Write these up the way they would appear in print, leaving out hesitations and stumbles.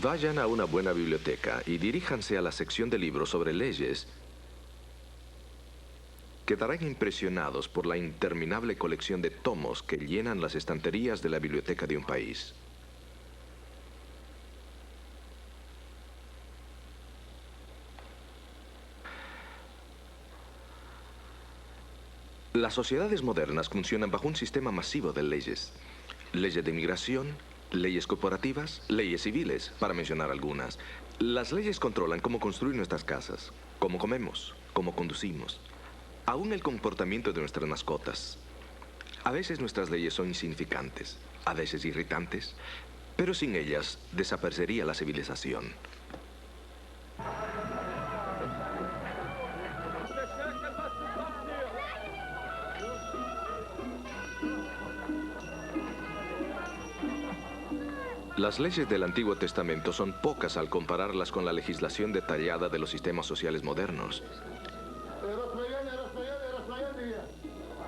Vayan a una buena biblioteca y diríjanse a la sección de libros sobre leyes. Quedarán impresionados por la interminable colección de tomos que llenan las estanterías de la biblioteca de un país. Las sociedades modernas funcionan bajo un sistema masivo de leyes. Leyes de inmigración, leyes corporativas, leyes civiles, para mencionar algunas. Las leyes controlan cómo construir nuestras casas, cómo comemos, cómo conducimos, aún el comportamiento de nuestras mascotas. A veces nuestras leyes son insignificantes, a veces irritantes, pero sin ellas desaparecería la civilización. Las leyes del Antiguo Testamento son pocas al compararlas con la legislación detallada de los sistemas sociales modernos.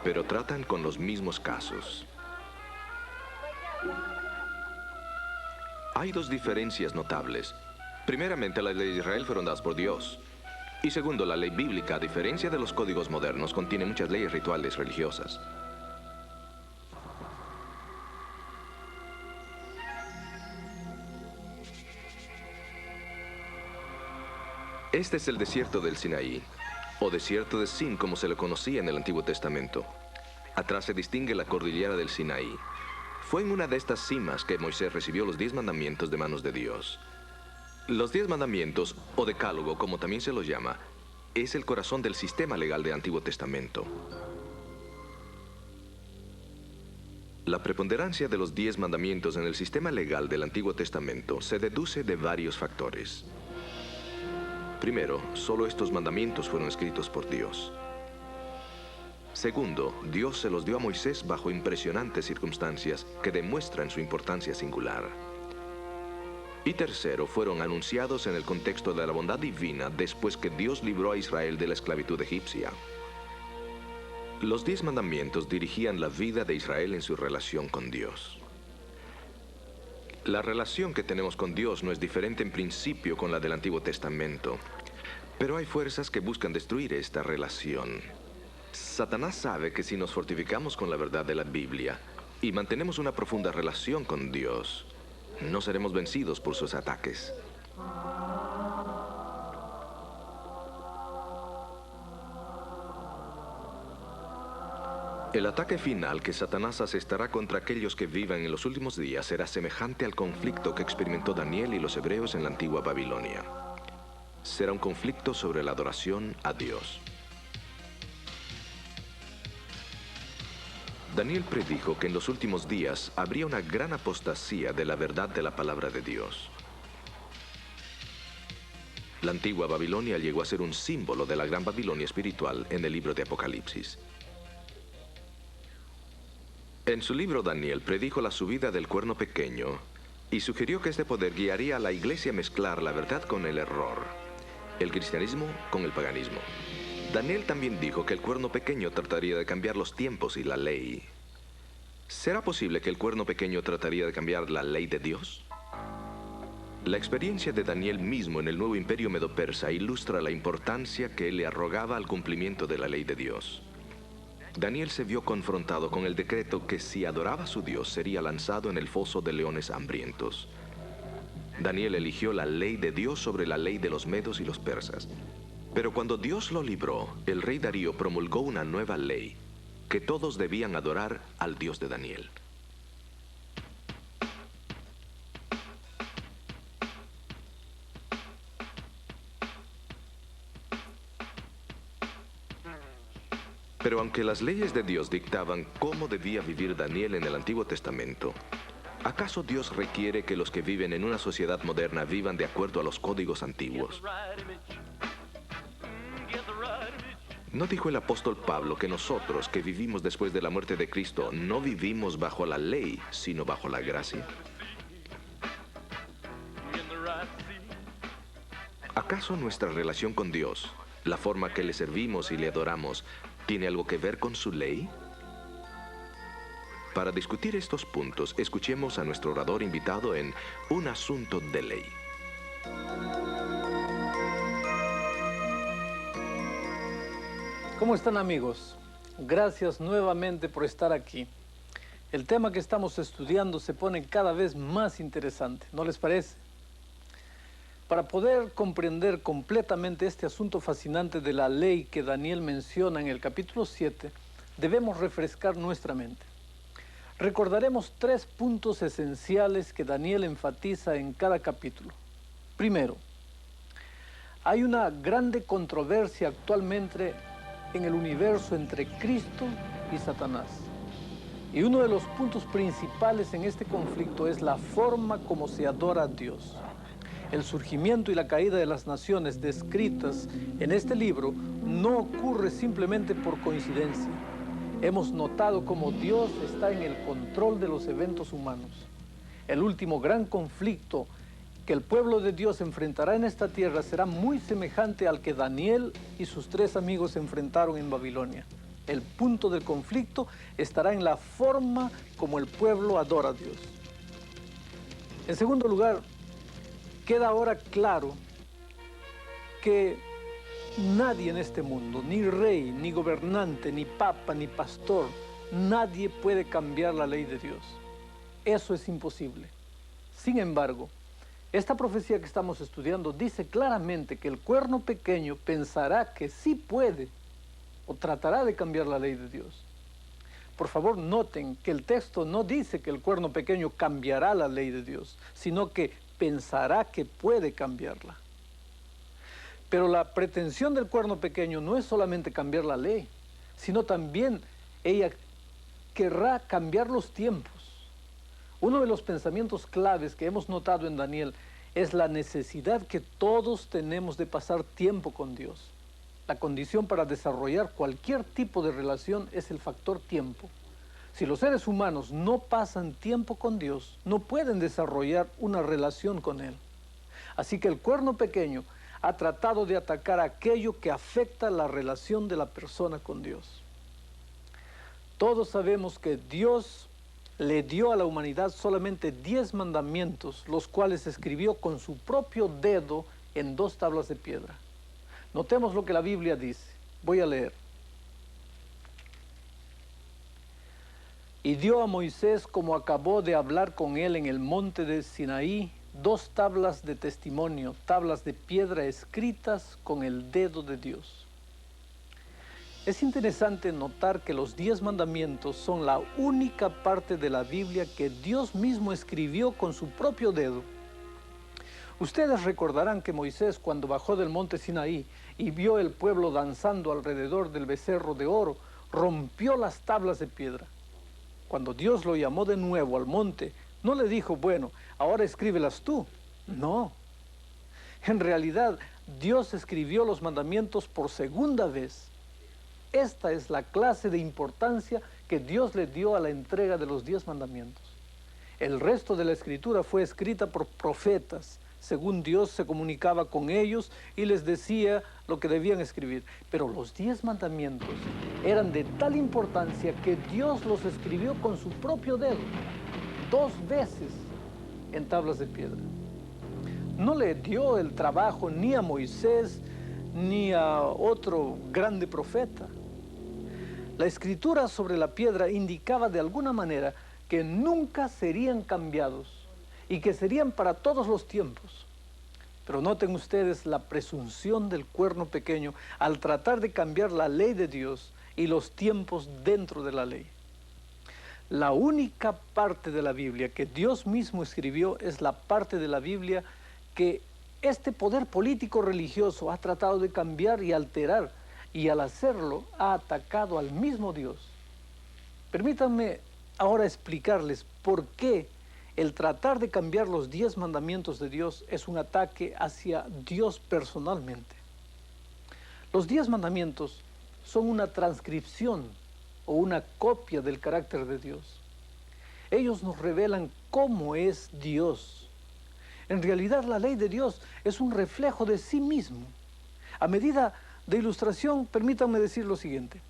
Pero tratan con los mismos casos. Hay dos diferencias notables. Primeramente, las leyes de Israel fueron dadas por Dios. Y segundo, la ley bíblica, a diferencia de los códigos modernos, contiene muchas leyes rituales religiosas. Este es el desierto del Sinaí, o desierto de Sin, como se le conocía en el Antiguo Testamento. Atrás se distingue la cordillera del Sinaí. Fue en una de estas cimas que Moisés recibió los 10 mandamientos de manos de Dios. Los 10 mandamientos, o decálogo, como también se los llama, es el corazón del sistema legal del Antiguo Testamento. La preponderancia de los 10 mandamientos en el sistema legal del Antiguo Testamento se deduce de varios factores. Primero, solo estos mandamientos fueron escritos por Dios. Segundo, Dios se los dio a Moisés bajo impresionantes circunstancias que demuestran su importancia singular. Y tercero, fueron anunciados en el contexto de la bondad divina después que Dios libró a Israel de la esclavitud egipcia. Los 10 mandamientos dirigían la vida de Israel en su relación con Dios. La relación que tenemos con Dios no es diferente en principio con la del Antiguo Testamento, pero hay fuerzas que buscan destruir esta relación. Satanás sabe que si nos fortificamos con la verdad de la Biblia y mantenemos una profunda relación con Dios, no seremos vencidos por sus ataques. El ataque final que Satanás asestará contra aquellos que vivan en los últimos días será semejante al conflicto que experimentó Daniel y los hebreos en la antigua Babilonia. Será un conflicto sobre la adoración a Dios. Daniel predijo que en los últimos días habría una gran apostasía de la verdad de la palabra de Dios. La antigua Babilonia llegó a ser un símbolo de la gran Babilonia espiritual en el libro de Apocalipsis. En su libro Daniel predijo la subida del cuerno pequeño y sugirió que este poder guiaría a la iglesia a mezclar la verdad con el error, el cristianismo con el paganismo. Daniel también dijo que el cuerno pequeño trataría de cambiar los tiempos y la ley. ¿Será posible que el cuerno pequeño trataría de cambiar la ley de Dios? La experiencia de Daniel mismo en el nuevo imperio medo-persa ilustra la importancia que él le arrogaba al cumplimiento de la ley de Dios. Daniel se vio confrontado con el decreto que si adoraba a su Dios sería lanzado en el foso de leones hambrientos. Daniel eligió la ley de Dios sobre la ley de los medos y los persas. Pero cuando Dios lo libró, el rey Darío promulgó una nueva ley, que todos debían adorar al Dios de Daniel. Pero aunque las leyes de Dios dictaban cómo debía vivir Daniel en el Antiguo Testamento, ¿acaso Dios requiere que los que viven en una sociedad moderna vivan de acuerdo a los códigos antiguos? ¿No dijo el apóstol Pablo que nosotros, que vivimos después de la muerte de Cristo, no vivimos bajo la ley, sino bajo la gracia? ¿Acaso nuestra relación con Dios, la forma que le servimos y le adoramos, tiene algo que ver con su ley? Para discutir estos puntos, escuchemos a nuestro orador invitado en Un Asunto de Ley. ¿Cómo están, amigos? Gracias nuevamente por estar aquí. El tema que estamos estudiando se pone cada vez más interesante, ¿no les parece? Para poder comprender completamente este asunto fascinante de la ley que Daniel menciona en el capítulo 7, debemos refrescar nuestra mente. Recordaremos 3 puntos esenciales que Daniel enfatiza en cada capítulo. Primero, hay una grande controversia actualmente en el universo entre Cristo y Satanás. Y uno de los puntos principales en este conflicto es la forma como se adora a Dios. El surgimiento y la caída de las naciones descritas en este libro no ocurre simplemente por coincidencia. Hemos notado cómo Dios está en el control de los eventos humanos. El último gran conflicto que el pueblo de Dios enfrentará en esta tierra será muy semejante al que Daniel y sus 3 amigos enfrentaron en Babilonia. El punto del conflicto estará en la forma como el pueblo adora a Dios. En segundo lugar, queda ahora claro que nadie en este mundo, ni rey, ni gobernante, ni papa, ni pastor, nadie puede cambiar la ley de Dios. Eso es imposible. Sin embargo, esta profecía que estamos estudiando dice claramente que el cuerno pequeño pensará que sí puede o tratará de cambiar la ley de Dios. Por favor, noten que el texto no dice que el cuerno pequeño cambiará la ley de Dios, sino que pensará que puede cambiarla. Pero la pretensión del cuerno pequeño no es solamente cambiar la ley, sino también ella querrá cambiar los tiempos. Uno de los pensamientos claves que hemos notado en Daniel es la necesidad que todos tenemos de pasar tiempo con Dios. La condición para desarrollar cualquier tipo de relación es el factor tiempo. Si los seres humanos no pasan tiempo con Dios, no pueden desarrollar una relación con Él. Así que el cuerno pequeño ha tratado de atacar aquello que afecta la relación de la persona con Dios. Todos sabemos que Dios le dio a la humanidad solamente 10 mandamientos, los cuales escribió con su propio dedo en 2 tablas de piedra. Notemos lo que la Biblia dice. Voy a leer. Y dio a Moisés, como acabó de hablar con él en el monte de Sinaí, 2 tablas de testimonio, tablas de piedra escritas con el dedo de Dios. Es interesante notar que los 10 mandamientos son la única parte de la Biblia que Dios mismo escribió con su propio dedo. Ustedes recordarán que Moisés, cuando bajó del monte Sinaí y vio el pueblo danzando alrededor del becerro de oro, rompió las tablas de piedra. Cuando Dios lo llamó de nuevo al monte, no le dijo, bueno, ahora escríbelas tú. No. En realidad, Dios escribió los mandamientos por segunda vez. Esta es la clase de importancia que Dios le dio a la entrega de los 10 mandamientos. El resto de la escritura fue escrita por profetas, según Dios se comunicaba con ellos y les decía lo que debían escribir. Pero los 10 mandamientos eran de tal importancia que Dios los escribió con su propio dedo, 2 veces en tablas de piedra. No le dio el trabajo ni a Moisés ni a otro grande profeta. La escritura sobre la piedra indicaba de alguna manera que nunca serían cambiados y que serían para todos los tiempos. Pero noten ustedes la presunción del cuerno pequeño al tratar de cambiar la ley de Dios y los tiempos dentro de la ley. La única parte de la Biblia que Dios mismo escribió es la parte de la Biblia que este poder político religioso ha tratado de cambiar y alterar, y al hacerlo ha atacado al mismo Dios. Permítanme ahora explicarles por qué el tratar de cambiar los 10 mandamientos de Dios es un ataque hacia Dios personalmente. Los 10 mandamientos son una transcripción o una copia del carácter de Dios. Ellos nos revelan cómo es Dios. En realidad, la ley de Dios es un reflejo de sí mismo. A medida de ilustración, permítanme decir lo siguiente.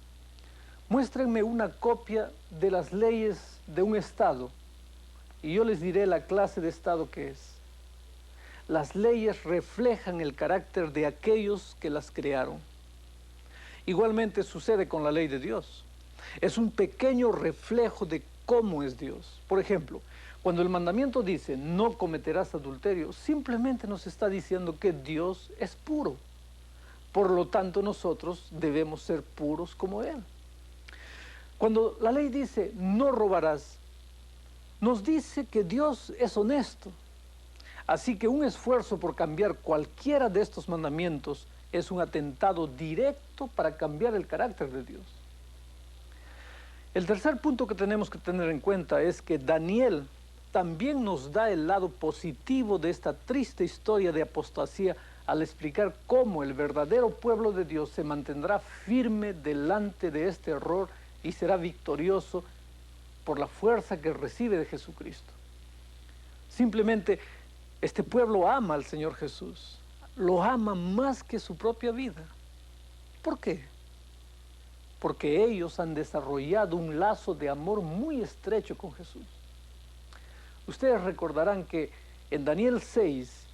Muéstrenme una copia de las leyes de un estado y yo les diré la clase de estado que es. las leyes reflejan el carácter de aquellos que las crearon. Igualmente sucede con la ley de Dios. Es un pequeño reflejo de cómo es Dios. Por ejemplo, cuando el mandamiento dice, no cometerás adulterio, simplemente nos está diciendo que Dios es puro. Por lo tanto, nosotros debemos ser puros como Él. Cuando la ley dice, no robarás, nos dice que Dios es honesto. Así que un esfuerzo por cambiar cualquiera de estos mandamientos es un atentado directo para cambiar el carácter de Dios. El tercer punto que tenemos que tener en cuenta es que Daniel también nos da el lado positivo de esta triste historia de apostasía al explicar cómo el verdadero pueblo de Dios se mantendrá firme delante de este error y será victorioso por la fuerza que recibe de Jesucristo. Simplemente este pueblo ama al Señor Jesús, lo ama más que su propia vida. ¿Por qué? Porque ellos han desarrollado un lazo de amor muy estrecho con Jesús. Ustedes recordarán que en Daniel 6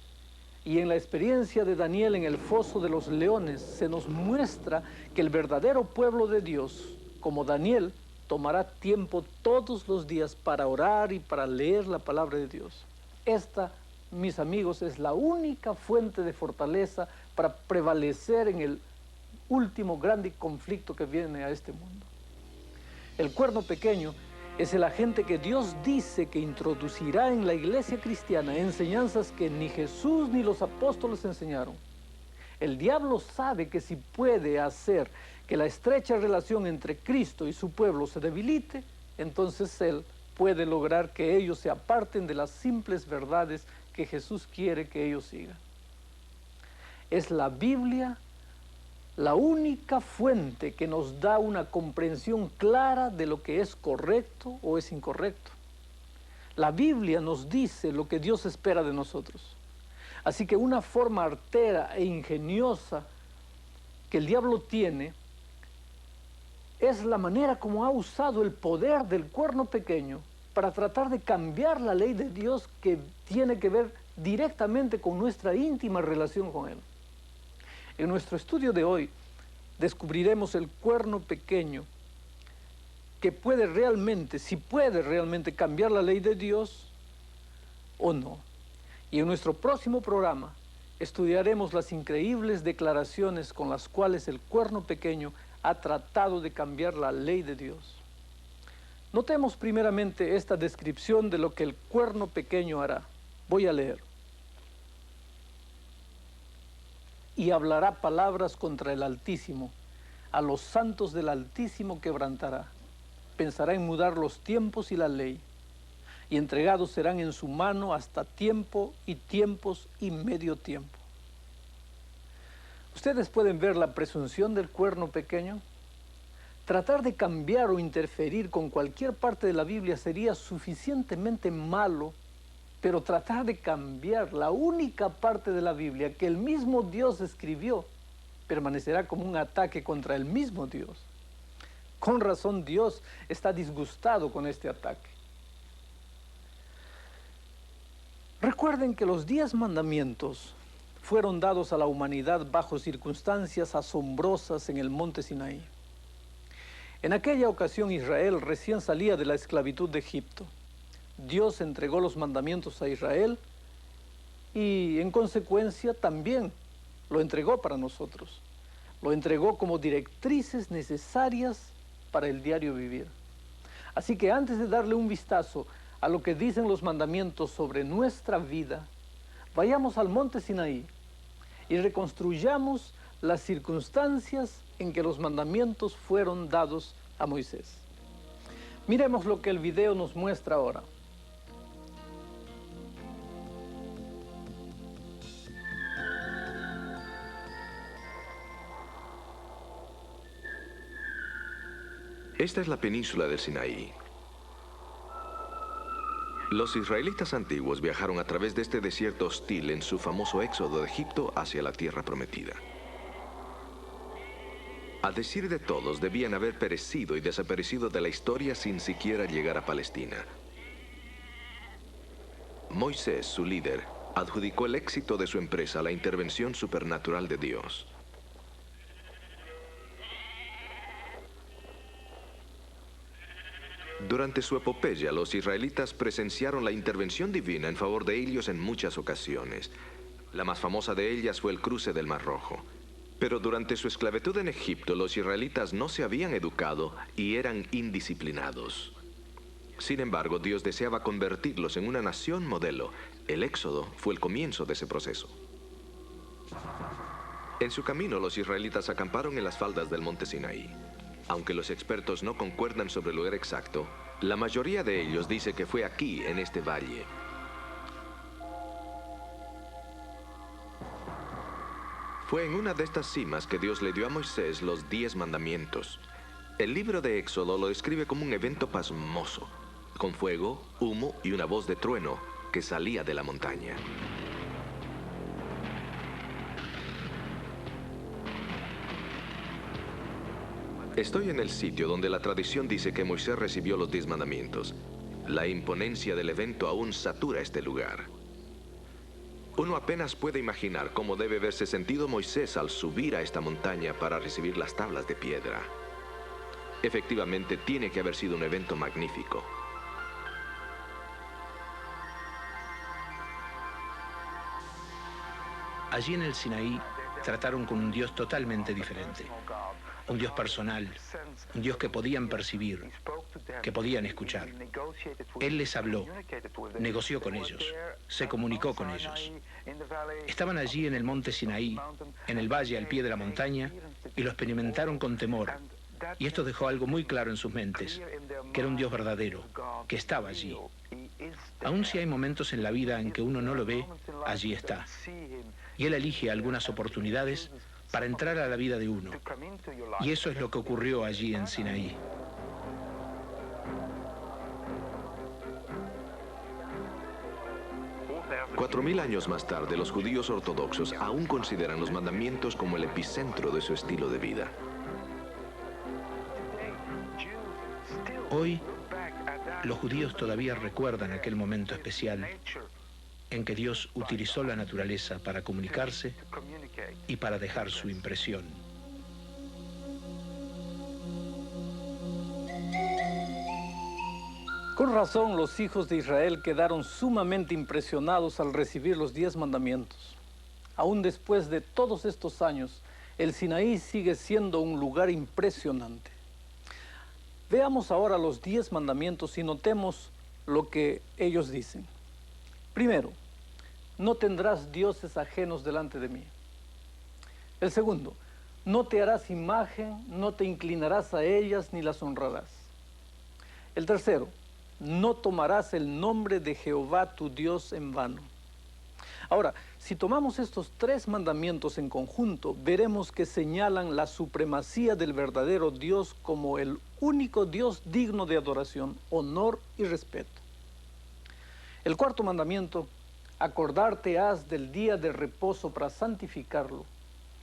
y en la experiencia de Daniel en el foso de los leones se nos muestra que el verdadero pueblo de Dios, como Daniel, tomará tiempo todos los días para orar y para leer la palabra de Dios. Esta, mis amigos, es la única fuente de fortaleza para prevalecer en el último grande conflicto que viene a este mundo. El cuerno pequeño es el agente que Dios dice que introducirá en la iglesia cristiana enseñanzas que ni Jesús ni los apóstoles enseñaron. El diablo sabe que si puede hacer que la estrecha relación entre Cristo y su pueblo se debilite, entonces él puede lograr que ellos se aparten de las simples verdades que Jesús quiere que ellos sigan. Es la Biblia la única fuente que nos da una comprensión clara de lo que es correcto o es incorrecto. La Biblia nos dice lo que Dios espera de nosotros. Así que una forma artera e ingeniosa que el diablo tiene es la manera como ha usado el poder del cuerno pequeño para tratar de cambiar la ley de Dios que tiene que ver directamente con nuestra íntima relación con Él. En nuestro estudio de hoy descubriremos el cuerno pequeño que puede realmente, si puede realmente cambiar la ley de Dios o no. Y en nuestro próximo programa estudiaremos las increíbles declaraciones con las cuales el cuerno pequeño ha tratado de cambiar la ley de Dios. Notemos primeramente esta descripción de lo que el cuerno pequeño hará. Voy a leer. Y hablará palabras contra el Altísimo, a los santos del Altísimo quebrantará. Pensará en mudar los tiempos y la ley, y entregados serán en su mano hasta tiempo y tiempos y medio tiempo. Ustedes pueden ver la presunción del cuerno pequeño. Tratar de cambiar o interferir con cualquier parte de la Biblia sería suficientemente malo, pero tratar de cambiar la única parte de la Biblia que el mismo Dios escribió permanecerá como un ataque contra el mismo Dios. Con razón Dios está disgustado con este ataque. Recuerden que los 10 mandamientos fueron dados a la humanidad bajo circunstancias asombrosas en el monte Sinaí. En aquella ocasión Israel recién salía de la esclavitud de Egipto. Dios entregó los mandamientos a Israel y en consecuencia también lo entregó para nosotros. Lo entregó como directrices necesarias para el diario vivir. Así que antes de darle un vistazo a lo que dicen los mandamientos sobre nuestra vida, vayamos al monte Sinaí y reconstruyamos las circunstancias en que los mandamientos fueron dados a Moisés. Miremos lo que el video nos muestra ahora. Esta es la península del Sinaí. Los israelitas antiguos viajaron a través de este desierto hostil en su famoso éxodo de Egipto hacia la tierra prometida. A decir de todos, debían haber perecido y desaparecido de la historia sin siquiera llegar a Palestina. Moisés, su líder, adjudicó el éxito de su empresa a la intervención supernatural de Dios. Durante su epopeya, los israelitas presenciaron la intervención divina en favor de ellos en muchas ocasiones. La más famosa de ellas fue el cruce del Mar Rojo. Pero durante su esclavitud en Egipto, los israelitas no se habían educado y eran indisciplinados. Sin embargo, Dios deseaba convertirlos en una nación modelo. El Éxodo fue el comienzo de ese proceso. En su camino, los israelitas acamparon en las faldas del monte Sinaí. Aunque los expertos no concuerdan sobre el lugar exacto, la mayoría de ellos dice que fue aquí, en este valle. Fue en una de estas cimas que Dios le dio a Moisés los 10 mandamientos. El libro de Éxodo lo describe como un evento pasmoso, con fuego, humo y una voz de trueno que salía de la montaña. Estoy en el sitio donde la tradición dice que Moisés recibió los 10 mandamientos. La imponencia del evento aún satura este lugar. Uno apenas puede imaginar cómo debe haberse sentido Moisés al subir a esta montaña para recibir las tablas de piedra. Efectivamente, tiene que haber sido un evento magnífico. Allí en el Sinaí trataron con un Dios totalmente diferente. Un Dios personal, un Dios que podían percibir, que podían escuchar. Él les habló, negoció con ellos, se comunicó con ellos. Estaban allí en el monte Sinaí, en el valle al pie de la montaña, y lo experimentaron con temor. Y esto dejó algo muy claro en sus mentes, que era un Dios verdadero, que estaba allí. Aun si hay momentos en la vida en que uno no lo ve, allí está. Y Él elige algunas oportunidades para entrar a la vida de uno. Y eso es lo que ocurrió allí en Sinaí. Cuatro mil años más tarde, los judíos ortodoxos aún consideran los mandamientos como el epicentro de su estilo de vida. Hoy, los judíos todavía recuerdan aquel momento especial en que Dios utilizó la naturaleza para comunicarse y para dejar su impresión. Con razón, los hijos de Israel quedaron sumamente impresionados al recibir los 10 mandamientos. Aún después de todos estos años, el Sinaí sigue siendo un lugar impresionante. Veamos ahora los 10 mandamientos y notemos lo que ellos dicen. Primero, no tendrás dioses ajenos delante de mí. El segundo, no te harás imagen, no te inclinarás a ellas ni las honrarás. El tercero, no tomarás el nombre de Jehová tu Dios en vano. Ahora, si tomamos estos 3 mandamientos en conjunto, veremos que señalan la supremacía del verdadero Dios como el único Dios digno de adoración, honor y respeto. El cuarto mandamiento, acordarte has del día de reposo para santificarlo.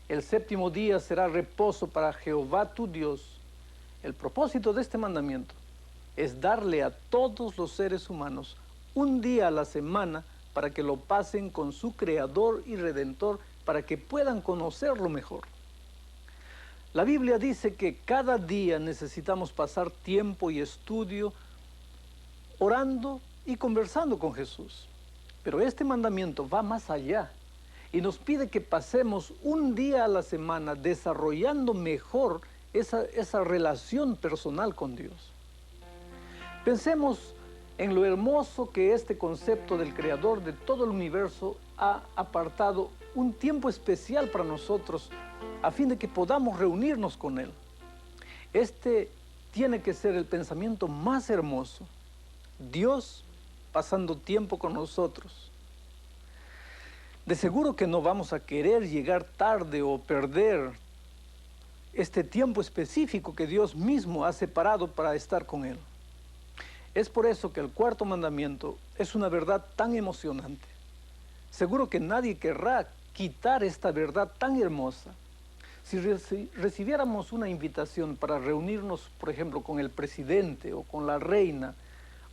El 7º día será reposo para Jehová tu Dios. El propósito de este mandamiento es darle a todos los seres humanos un día a la semana para que lo pasen con su Creador y Redentor, para que puedan conocerlo mejor. La Biblia dice que cada día necesitamos pasar tiempo y estudio orando y conversando con Jesús. Pero este mandamiento va más allá y nos pide que pasemos un día a la semana desarrollando mejor esa relación personal con Dios. Pensemos en lo hermoso que este concepto del Creador de todo el universo ha apartado un tiempo especial para nosotros a fin de que podamos reunirnos con Él. Este tiene que ser el pensamiento más hermoso. Dios pasando tiempo con nosotros. De seguro que no vamos a querer llegar tarde o perder este tiempo específico que Dios mismo ha separado para estar con Él. Es por eso que el cuarto mandamiento es una verdad tan emocionante. Seguro que nadie querrá quitar esta verdad tan hermosa. Si recibiéramos una invitación para reunirnos, por ejemplo, con el presidente o con la reina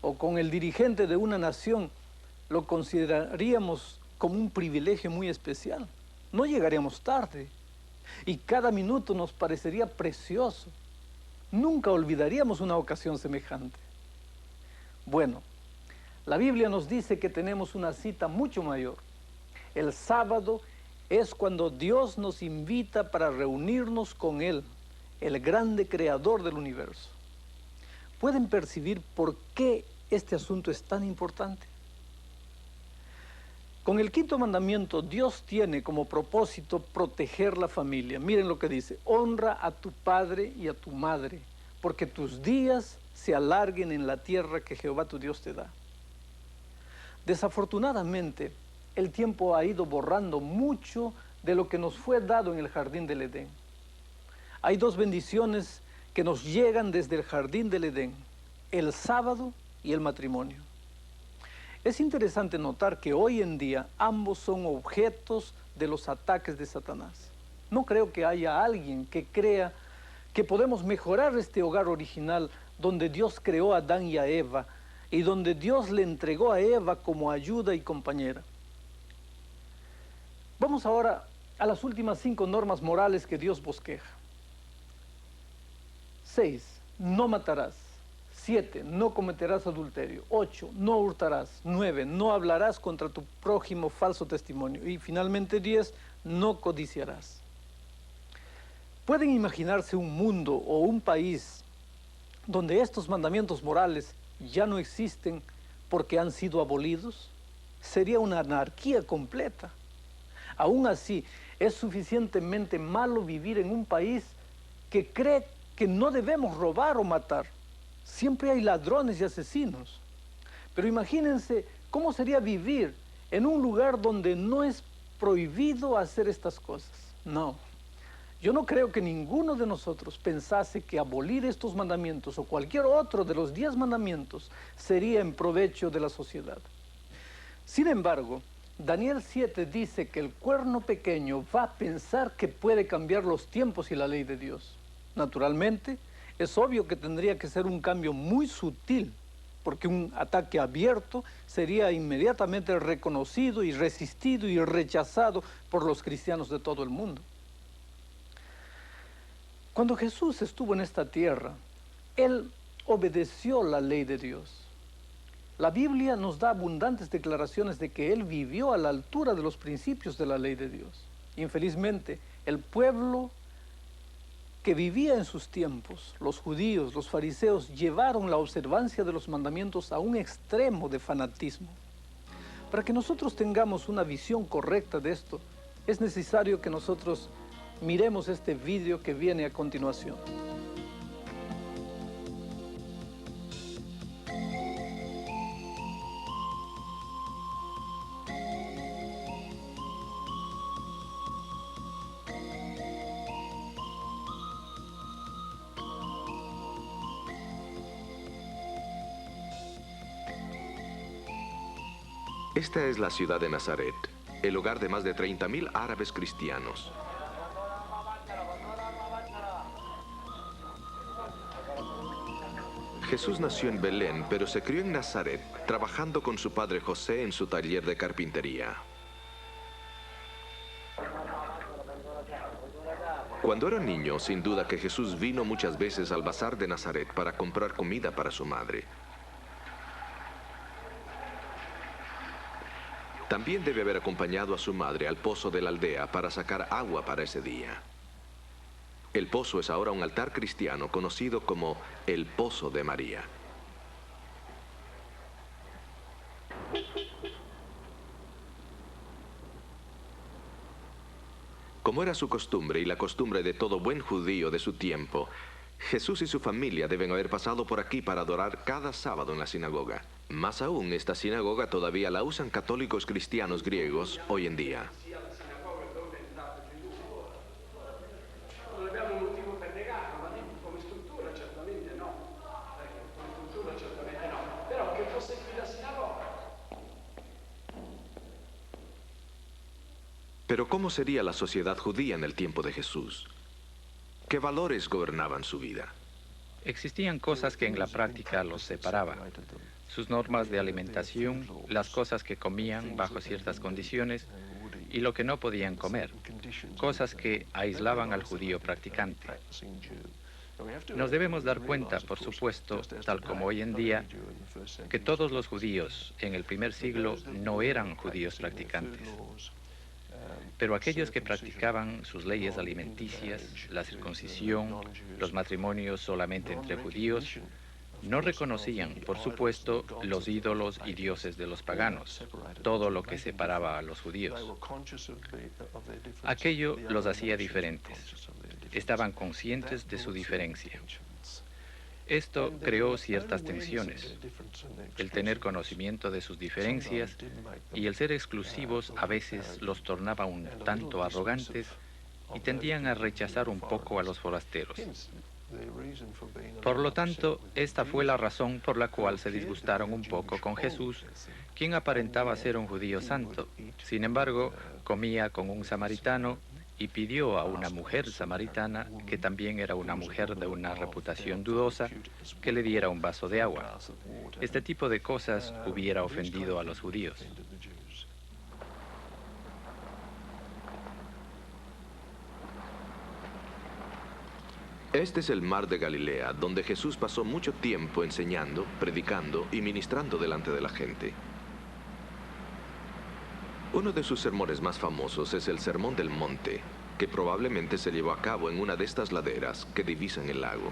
o con el dirigente de una nación, lo consideraríamos como un privilegio muy especial. No llegaríamos tarde y cada minuto nos parecería precioso. Nunca olvidaríamos una ocasión semejante. Bueno, la Biblia nos dice que tenemos una cita mucho mayor. El sábado es cuando Dios nos invita para reunirnos con Él, el grande creador del universo. ¿Pueden percibir por qué este asunto es tan importante? Con el quinto mandamiento, Dios tiene como propósito proteger la familia. Miren lo que dice: honra a tu padre y a tu madre, porque tus días se alarguen en la tierra que Jehová tu Dios te da. Desafortunadamente, el tiempo ha ido borrando mucho de lo que nos fue dado en el jardín del Edén. Hay dos bendiciones que nos llegan desde el jardín del Edén: el sábado y el matrimonio. Es interesante notar que hoy en día ambos son objetos de los ataques de Satanás. No creo que haya alguien que crea que podemos mejorar este hogar original donde Dios creó a Adán y a Eva y donde Dios le entregó a Eva como ayuda y compañera. Vamos ahora a las últimas 5 normas morales que Dios bosqueja. 6. No matarás. 7. No cometerás adulterio. 8. No hurtarás. 9. No hablarás contra tu prójimo falso testimonio. Y finalmente 10. No codiciarás. ¿Pueden imaginarse un mundo o un país donde estos mandamientos morales ya no existen porque han sido abolidos? Sería una anarquía completa. Aún así, es suficientemente malo vivir en un país que cree que no debemos robar o matar. Siempre hay ladrones y asesinos. Pero imagínense cómo sería vivir en un lugar donde no es prohibido hacer estas cosas. No. Yo no creo que ninguno de nosotros pensase que abolir estos mandamientos o cualquier otro de los 10 mandamientos sería en provecho de la sociedad. Sin embargo, Daniel 7 dice que el cuerno pequeño va a pensar que puede cambiar los tiempos y la ley de Dios. Naturalmente, es obvio que tendría que ser un cambio muy sutil, porque un ataque abierto sería inmediatamente reconocido y resistido y rechazado por los cristianos de todo el mundo. Cuando Jesús estuvo en esta tierra, Él obedeció la ley de Dios. La Biblia nos da abundantes declaraciones de que Él vivió a la altura de los principios de la ley de Dios. Infelizmente, el pueblo que vivía en sus tiempos, los judíos, los fariseos, llevaron la observancia de los mandamientos a un extremo de fanatismo. Para que nosotros tengamos una visión correcta de esto, es necesario que nosotros miremos este vídeo que viene a continuación. Esta es la ciudad de Nazaret, el hogar de más de 30.000 árabes cristianos. Jesús nació en Belén, pero se crió en Nazaret, trabajando con su padre José en su taller de carpintería. Cuando era niño, sin duda que Jesús vino muchas veces al bazar de Nazaret para comprar comida para su madre. También debe haber acompañado a su madre al pozo de la aldea para sacar agua para ese día. El pozo es ahora un altar cristiano conocido como el Pozo de María. Como era su costumbre y la costumbre de todo buen judío de su tiempo, Jesús y su familia deben haber pasado por aquí para adorar cada sábado en la sinagoga. Más aún, esta sinagoga todavía la usan católicos cristianos griegos hoy en día. Pero ¿cómo sería la sociedad judía en el tiempo de Jesús? ¿Qué valores gobernaban su vida? Existían cosas que en la práctica los separaban. sus normas de alimentación, las cosas que comían bajo ciertas condiciones y lo que no podían comer, cosas que aislaban al judío practicante. Nos debemos dar cuenta, por supuesto, tal como hoy en día, que todos los judíos en el primer siglo no eran judíos practicantes. Pero aquellos que practicaban sus leyes alimenticias, la circuncisión, los matrimonios solamente entre judíos, no reconocían, por supuesto, los ídolos y dioses de los paganos, todo lo que separaba a los judíos. Aquello los hacía diferentes. Estaban conscientes de su diferencia. Esto creó ciertas tensiones. El tener conocimiento de sus diferencias y el ser exclusivos a veces los tornaba un tanto arrogantes y tendían a rechazar un poco a los forasteros. Por lo tanto, esta fue la razón por la cual se disgustaron un poco con Jesús, quien aparentaba ser un judío santo. Sin embargo, comía con un samaritano y pidió a una mujer samaritana, que también era una mujer de una reputación dudosa, que le diera un vaso de agua. Este tipo de cosas hubiera ofendido a los judíos. Este es el mar de Galilea, donde Jesús pasó mucho tiempo enseñando, predicando y ministrando delante de la gente. Uno de sus sermones más famosos es el Sermón del Monte, que probablemente se llevó a cabo en una de estas laderas que divisan el lago.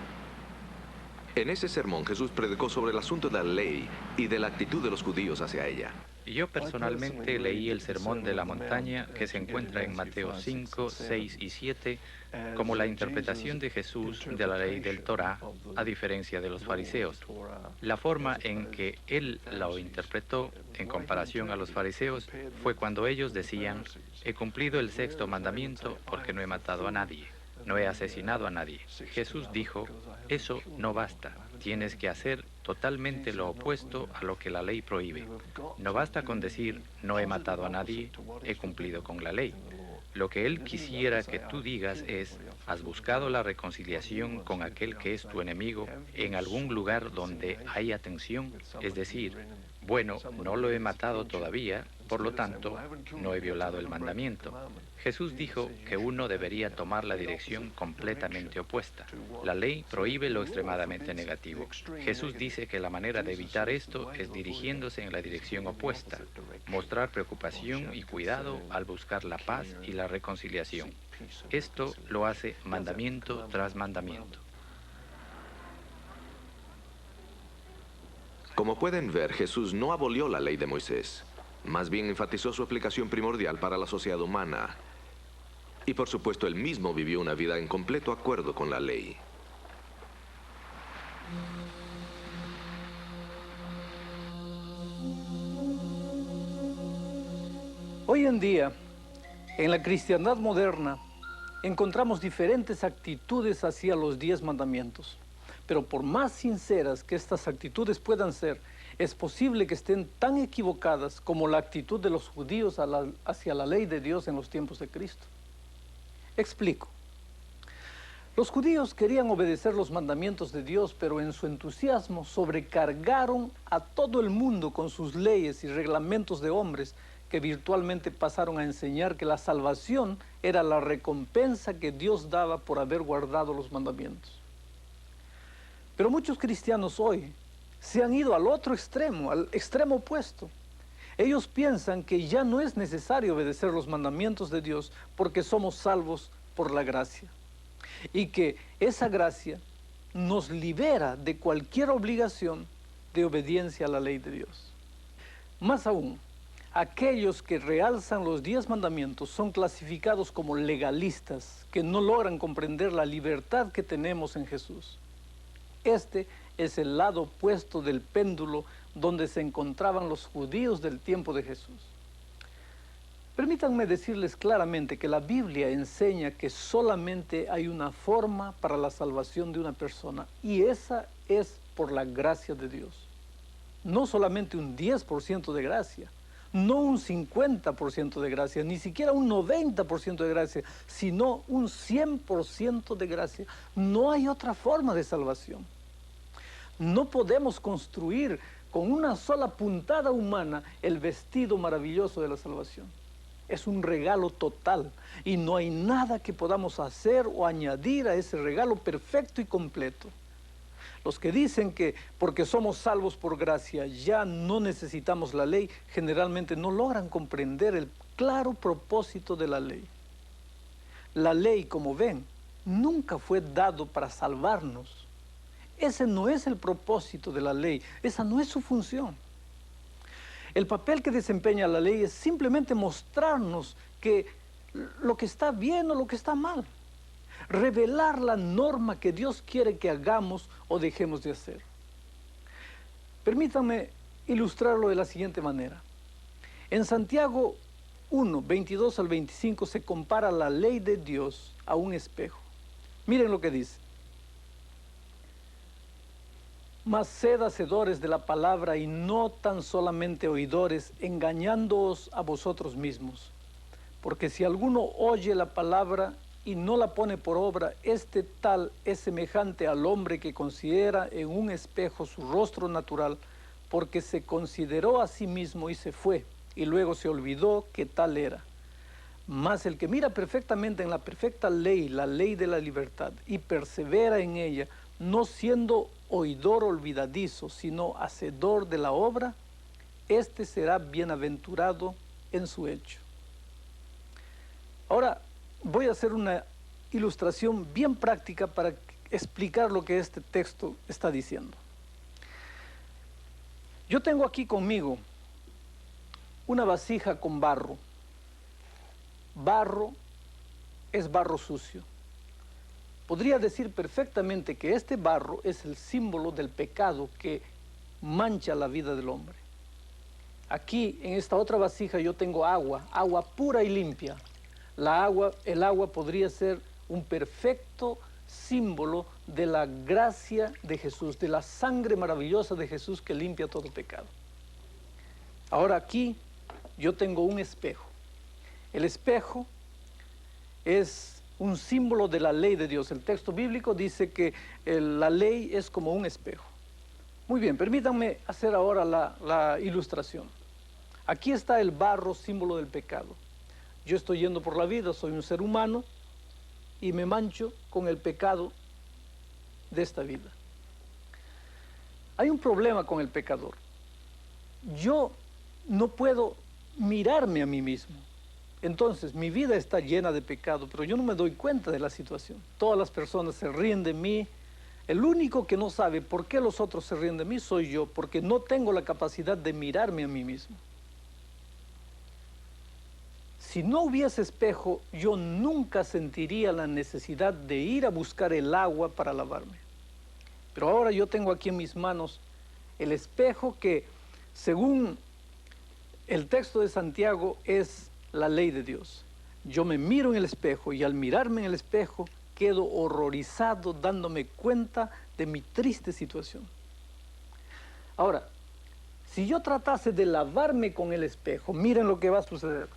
En ese sermón Jesús predicó sobre el asunto de la ley y de la actitud de los judíos hacia ella. Yo personalmente leí el Sermón de la Montaña, que se encuentra en Mateo 5, 6 y 7, como la interpretación de Jesús de la ley del Torá, a diferencia de los fariseos. La forma en que él lo interpretó en comparación a los fariseos fue cuando ellos decían: he cumplido el sexto mandamiento porque no he matado a nadie, no he asesinado a nadie. Jesús dijo: eso no basta, tienes que hacer totalmente lo opuesto a lo que la ley prohíbe. No basta con decir no he matado a nadie, he cumplido con la ley. Lo que él quisiera que tú digas es: has buscado la reconciliación con aquel que es tu enemigo en algún lugar donde haya tensión, es decir, bueno, no lo he matado todavía, por lo tanto, no he violado el mandamiento. Jesús dijo que uno debería tomar la dirección completamente opuesta. La ley prohíbe lo extremadamente negativo. Jesús dice que la manera de evitar esto es dirigiéndose en la dirección opuesta, mostrar preocupación y cuidado al buscar la paz y la reconciliación. Esto lo hace mandamiento tras mandamiento. Como pueden ver, Jesús no abolió la ley de Moisés. Más bien enfatizó su aplicación primordial para la sociedad humana. Y por supuesto, él mismo vivió una vida en completo acuerdo con la ley. Hoy en día, en la cristiandad moderna, encontramos diferentes actitudes hacia los 10 mandamientos. Pero por más sinceras que estas actitudes puedan ser, es posible que estén tan equivocadas como la actitud de los judíos hacia la ley de Dios en los tiempos de Cristo. Explico. Los judíos querían obedecer los mandamientos de Dios, pero en su entusiasmo sobrecargaron a todo el mundo con sus leyes y reglamentos de hombres, que virtualmente pasaron a enseñar que la salvación era la recompensa que Dios daba por haber guardado los mandamientos. Pero muchos cristianos hoy se han ido al otro extremo, al extremo opuesto. Ellos piensan que ya no es necesario obedecer los mandamientos de Dios porque somos salvos por la gracia. Y que esa gracia nos libera de cualquier obligación de obediencia a la ley de Dios. Más aún, aquellos que realzan los 10 mandamientos son clasificados como legalistas, que no logran comprender la libertad que tenemos en Jesús. Este es el lado opuesto del péndulo donde se encontraban los judíos del tiempo de Jesús. Permítanme decirles claramente que la Biblia enseña que solamente hay una forma para la salvación de una persona, y esa es por la gracia de Dios. No solamente un 10% de gracia, no un 50% de gracia, ni siquiera un 90% de gracia, sino un 100% de gracia. No hay otra forma de salvación. No podemos construir con una sola puntada humana el vestido maravilloso de la salvación. Es un regalo total y no hay nada que podamos hacer o añadir a ese regalo perfecto y completo. Los que dicen que porque somos salvos por gracia ya no necesitamos la ley, generalmente no logran comprender el claro propósito de la ley. La ley, como ven, nunca fue dado para salvarnos. Ese no es el propósito de la ley, esa no es su función. El papel que desempeña la ley es simplemente mostrarnos que lo que está bien o lo que está mal. Revelar la norma que Dios quiere que hagamos o dejemos de hacer. Permítanme ilustrarlo de la siguiente manera. En Santiago 1, 22 al 25 se compara la ley de Dios a un espejo. Miren lo que dice. Mas sed hacedores de la palabra y no tan solamente oidores, engañándoos a vosotros mismos. Porque si alguno oye la palabra y no la pone por obra, este tal es semejante al hombre que considera en un espejo su rostro natural, porque se consideró a sí mismo y se fue, y luego se olvidó que tal era. Mas el que mira perfectamente en la perfecta ley, la ley de la libertad, y persevera en ella, no siendo oidor olvidadizo, sino hacedor de la obra, este será bienaventurado en su hecho. Ahora voy a hacer una ilustración bien práctica para explicar lo que este texto está diciendo. Yo tengo aquí conmigo una vasija con barro. Barro es barro sucio. Podría decir perfectamente que este barro es el símbolo del pecado que mancha la vida del hombre. Aquí, en esta otra vasija, yo tengo agua pura y limpia. El agua podría ser un perfecto símbolo de la gracia de Jesús, de la sangre maravillosa de Jesús que limpia todo pecado. Ahora aquí yo tengo un espejo. El espejo es un símbolo de la ley de Dios. El texto bíblico dice que la ley es como un espejo. Muy bien, permítanme hacer ahora la ilustración. Aquí está el barro, símbolo del pecado. Yo estoy yendo por la vida, soy un ser humano y me mancho con el pecado de esta vida. Hay un problema con el pecador. Yo no puedo mirarme a mí mismo. Entonces, mi vida está llena de pecado, pero yo no me doy cuenta de la situación. Todas las personas se ríen de mí. El único que no sabe por qué los otros se ríen de mí soy yo, porque no tengo la capacidad de mirarme a mí mismo. Si no hubiese espejo, yo nunca sentiría la necesidad de ir a buscar el agua para lavarme. Pero ahora yo tengo aquí en mis manos el espejo que, según el texto de Santiago, es la ley de Dios. Yo me miro en el espejo y al mirarme en el espejo quedo horrorizado dándome cuenta de mi triste situación. Ahora, si yo tratase de lavarme con el espejo, miren lo que va a suceder.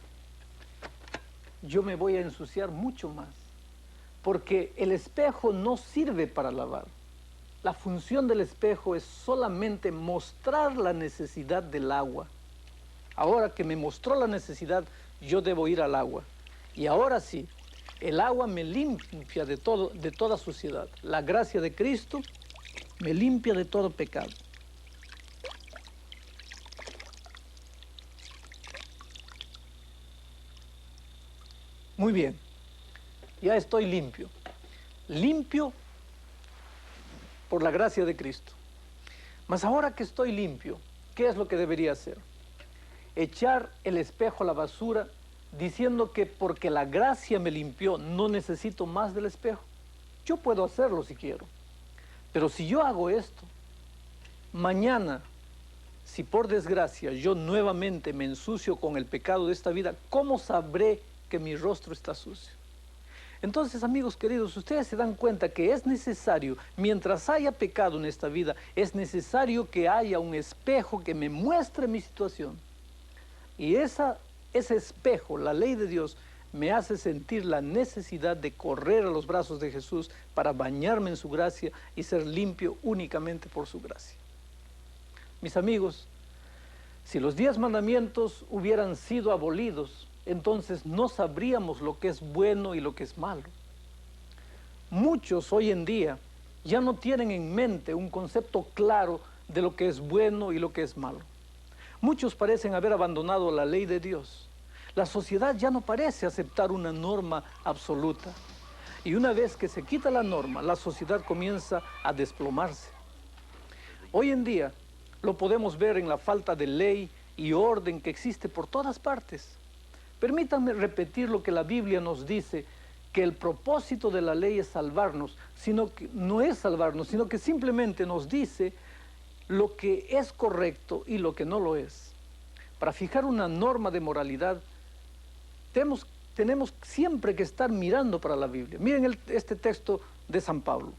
Yo me voy a ensuciar mucho más, porque el espejo no sirve para lavar. La función del espejo es solamente mostrar la necesidad del agua. Ahora que me mostró la necesidad, yo debo ir al agua. Y ahora sí, el agua me limpia de toda suciedad. La gracia de Cristo me limpia de todo pecado. Muy bien, ya estoy limpio. Limpio por la gracia de Cristo. Mas ahora que estoy limpio, ¿qué es lo que debería hacer? Echar el espejo a la basura diciendo que porque la gracia me limpió no necesito más del espejo. Yo puedo hacerlo si quiero. Pero si yo hago esto, mañana, si por desgracia yo nuevamente me ensucio con el pecado de esta vida, ¿cómo sabré que mi rostro está sucio? Entonces, amigos queridos, ustedes se dan cuenta que es necesario, mientras haya pecado en esta vida, es necesario que haya un espejo que me muestre mi situación. Y ese espejo, la ley de Dios, me hace sentir la necesidad de correr a los brazos de Jesús para bañarme en su gracia y ser limpio únicamente por su gracia. Mis amigos, si los 10 mandamientos hubieran sido abolidos, entonces no sabríamos lo que es bueno y lo que es malo. Muchos hoy en día ya no tienen en mente un concepto claro de lo que es bueno y lo que es malo. Muchos parecen haber abandonado la ley de Dios. La sociedad ya no parece aceptar una norma absoluta. Y una vez que se quita la norma, la sociedad comienza a desplomarse. Hoy en día lo podemos ver en la falta de ley y orden que existe por todas partes. Permítanme repetir lo que la Biblia nos dice, que el propósito de la ley es salvarnos, sino que no es salvarnos, sino que simplemente nos dice lo que es correcto y lo que no lo es. Para fijar una norma de moralidad, tenemos siempre que estar mirando para la Biblia. Miren este texto de San Pablo.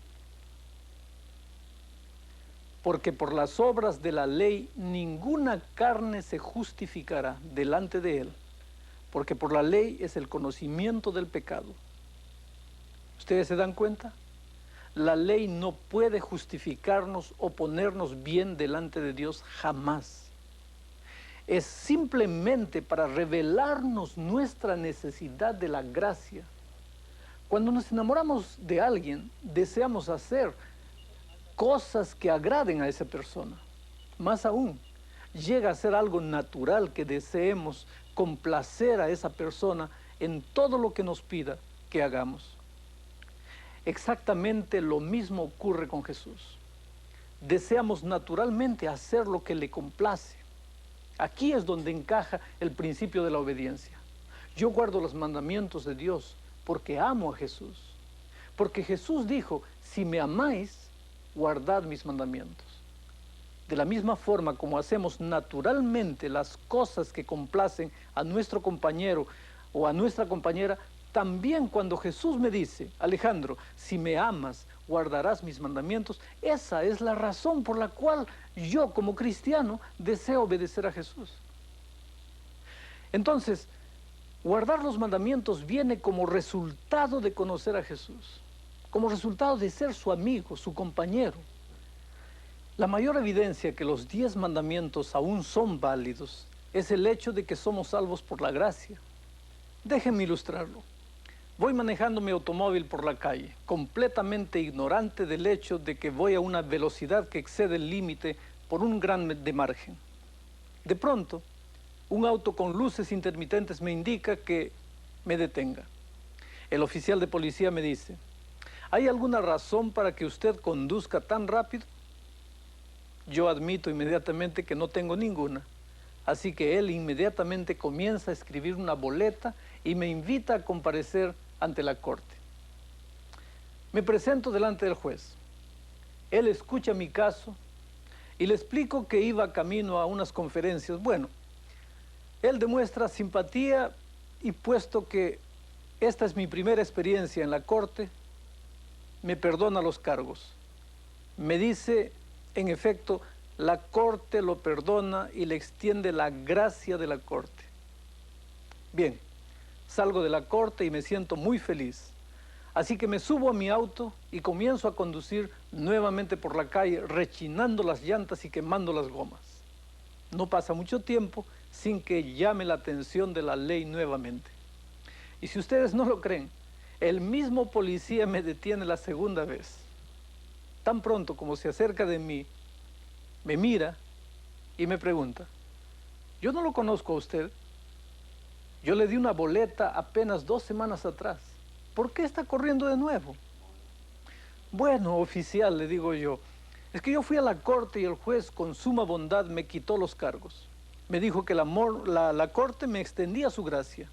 Porque por las obras de la ley ninguna carne se justificará delante de él, porque por la ley es el conocimiento del pecado. ¿Ustedes se dan cuenta? La ley no puede justificarnos o ponernos bien delante de Dios jamás. Es simplemente para revelarnos nuestra necesidad de la gracia. Cuando nos enamoramos de alguien, deseamos hacer cosas que agraden a esa persona. Más aún, llega a ser algo natural que deseemos complacer a esa persona en todo lo que nos pida que hagamos. Exactamente lo mismo ocurre con Jesús. Deseamos naturalmente hacer lo que le complace. Aquí es donde encaja el principio de la obediencia. Yo guardo los mandamientos de Dios porque amo a Jesús. Porque Jesús dijo, si me amáis, guardad mis mandamientos. De la misma forma como hacemos naturalmente las cosas que complacen a nuestro compañero o a nuestra compañera, también cuando Jesús me dice, Alejandro, si me amas, guardarás mis mandamientos, esa es la razón por la cual yo como cristiano deseo obedecer a Jesús. Entonces, guardar los mandamientos viene como resultado de conocer a Jesús, como resultado de ser su amigo, su compañero. La mayor evidencia que los 10 mandamientos aún son válidos es el hecho de que somos salvos por la gracia. Déjenme ilustrarlo. Voy manejando mi automóvil por la calle, completamente ignorante del hecho de que voy a una velocidad que excede el límite por un gran de margen. De pronto, un auto con luces intermitentes me indica que me detenga. El oficial de policía me dice, ¿hay alguna razón para que usted conduzca tan rápido? Yo admito inmediatamente que no tengo ninguna. Así que él inmediatamente comienza a escribir una boleta y me invita a comparecer ante la corte. Me presento delante del juez. Él escucha mi caso y le explico que iba camino a unas conferencias. Bueno, él demuestra simpatía y puesto que esta es mi primera experiencia en la corte, me perdona los cargos. Me dice, en efecto, la corte lo perdona y le extiende la gracia de la corte. Bien, salgo de la corte y me siento muy feliz. Así que me subo a mi auto y comienzo a conducir nuevamente por la calle, rechinando las llantas y quemando las gomas. No pasa mucho tiempo sin que llame la atención de la ley nuevamente. Y si ustedes no lo creen, el mismo policía me detiene la segunda vez. Tan pronto como se acerca de mí, me mira y me pregunta, yo no lo conozco a usted. Yo le di una boleta apenas 2 semanas atrás. ¿Por qué está corriendo de nuevo? Bueno, oficial, le digo yo, es que yo fui a la corte y el juez con suma bondad me quitó los cargos. Me dijo que la corte me extendía su gracia.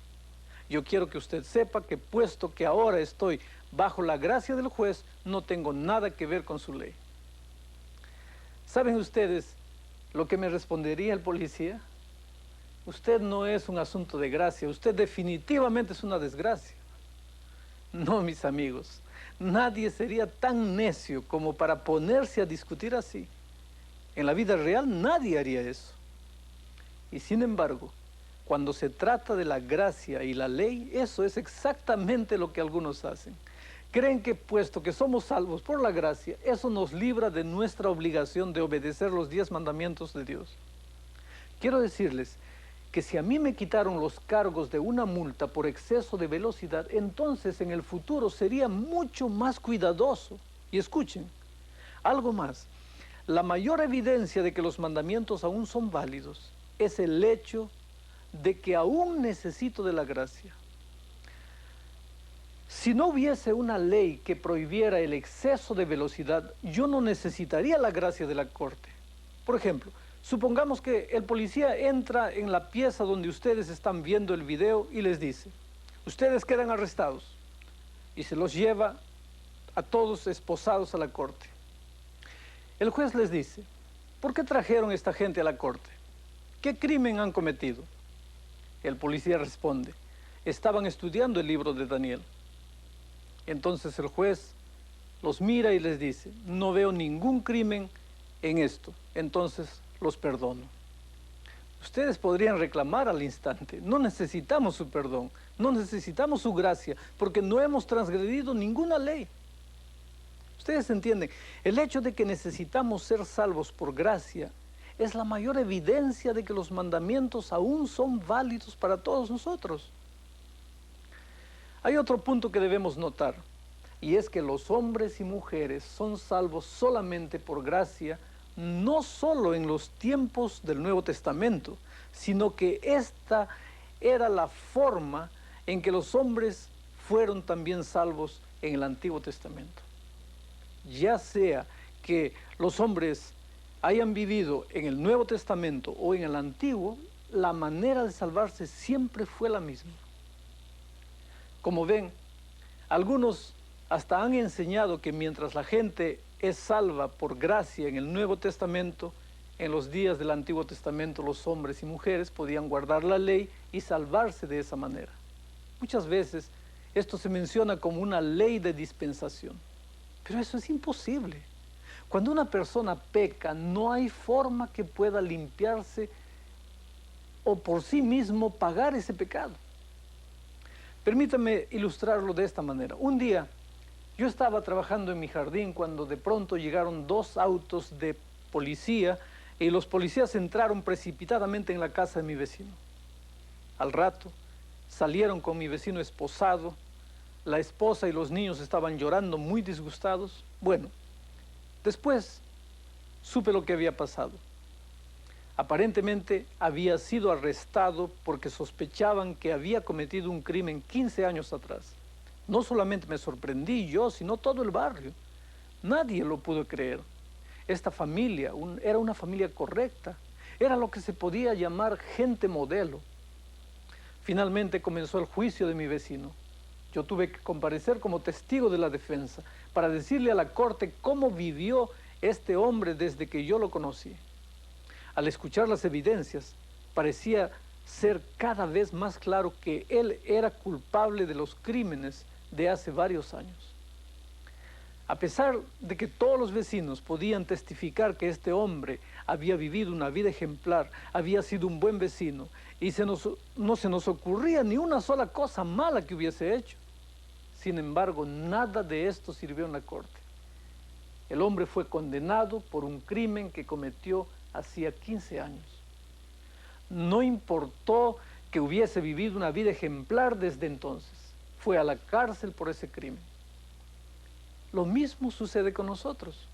Yo quiero que usted sepa que puesto que ahora estoy bajo la gracia del juez, no tengo nada que ver con su ley. ¿Saben ustedes lo que me respondería el policía? Usted no es un asunto de gracia, usted definitivamente es una desgracia. No, mis amigos, nadie sería tan necio como para ponerse a discutir así. En la vida real nadie haría eso. Y sin embargo, cuando se trata de la gracia y la ley, eso es exactamente lo que algunos hacen. Creen que puesto que somos salvos por la gracia, eso nos libra de nuestra obligación de obedecer los 10 mandamientos de Dios. Quiero decirles que si a mí me quitaron los cargos de una multa por exceso de velocidad, entonces en el futuro sería mucho más cuidadoso. Y escuchen, algo más, la mayor evidencia de que los mandamientos aún son válidos es el hecho de que aún necesito de la gracia. Si no hubiese una ley que prohibiera el exceso de velocidad, yo no necesitaría la gracia de la corte. Por ejemplo, supongamos que el policía entra en la pieza donde ustedes están viendo el video y les dice, ustedes quedan arrestados, y se los lleva a todos esposados a la corte. El juez les dice, ¿por qué trajeron a esta gente a la corte? ¿Qué crimen han cometido? El policía responde, estaban estudiando el libro de Daniel. Entonces el juez los mira y les dice, no veo ningún crimen en esto, entonces los perdono. Ustedes podrían reclamar al instante, no necesitamos su perdón, no necesitamos su gracia, porque no hemos transgredido ninguna ley. Ustedes entienden, el hecho de que necesitamos ser salvos por gracia es la mayor evidencia de que los mandamientos aún son válidos para todos nosotros. Hay otro punto que debemos notar, y es que los hombres y mujeres son salvos solamente por gracia, no solo en los tiempos del Nuevo Testamento, sino que esta era la forma en que los hombres fueron también salvos en el Antiguo Testamento. Ya sea que los hombres hayan vivido en el Nuevo Testamento o en el Antiguo, la manera de salvarse siempre fue la misma. Como ven, algunos hasta han enseñado que mientras la gente es salva por gracia en el Nuevo Testamento, en los días del Antiguo Testamento los hombres y mujeres podían guardar la ley y salvarse de esa manera. Muchas veces esto se menciona como una ley de dispensación, pero eso es imposible. Cuando una persona peca, no hay forma que pueda limpiarse o por sí mismo pagar ese pecado. Permítame ilustrarlo de esta manera. Un día yo estaba trabajando en mi jardín cuando de pronto llegaron 2 autos de policía y los policías entraron precipitadamente en la casa de mi vecino. Al rato salieron con mi vecino esposado, la esposa y los niños estaban llorando muy disgustados. Bueno, después supe lo que había pasado. Aparentemente había sido arrestado porque sospechaban que había cometido un crimen 15 años atrás. No solamente me sorprendí yo, sino todo el barrio. Nadie lo pudo creer. Esta familia era una familia correcta. Era lo que se podía llamar gente modelo. Finalmente comenzó el juicio de mi vecino. Yo tuve que comparecer como testigo de la defensa para decirle a la corte cómo vivió este hombre desde que yo lo conocí. Al escuchar las evidencias, parecía ser cada vez más claro que él era culpable de los crímenes de hace varios años. A pesar de que todos los vecinos podían testificar que este hombre había vivido una vida ejemplar, había sido un buen vecino, y no se nos ocurría ni una sola cosa mala que hubiese hecho. Sin embargo, nada de esto sirvió en la corte. El hombre fue condenado por un crimen que cometió hacía 15 años. No importó que hubiese vivido una vida ejemplar desde entonces. Fue a la cárcel por ese crimen. Lo mismo sucede con nosotros.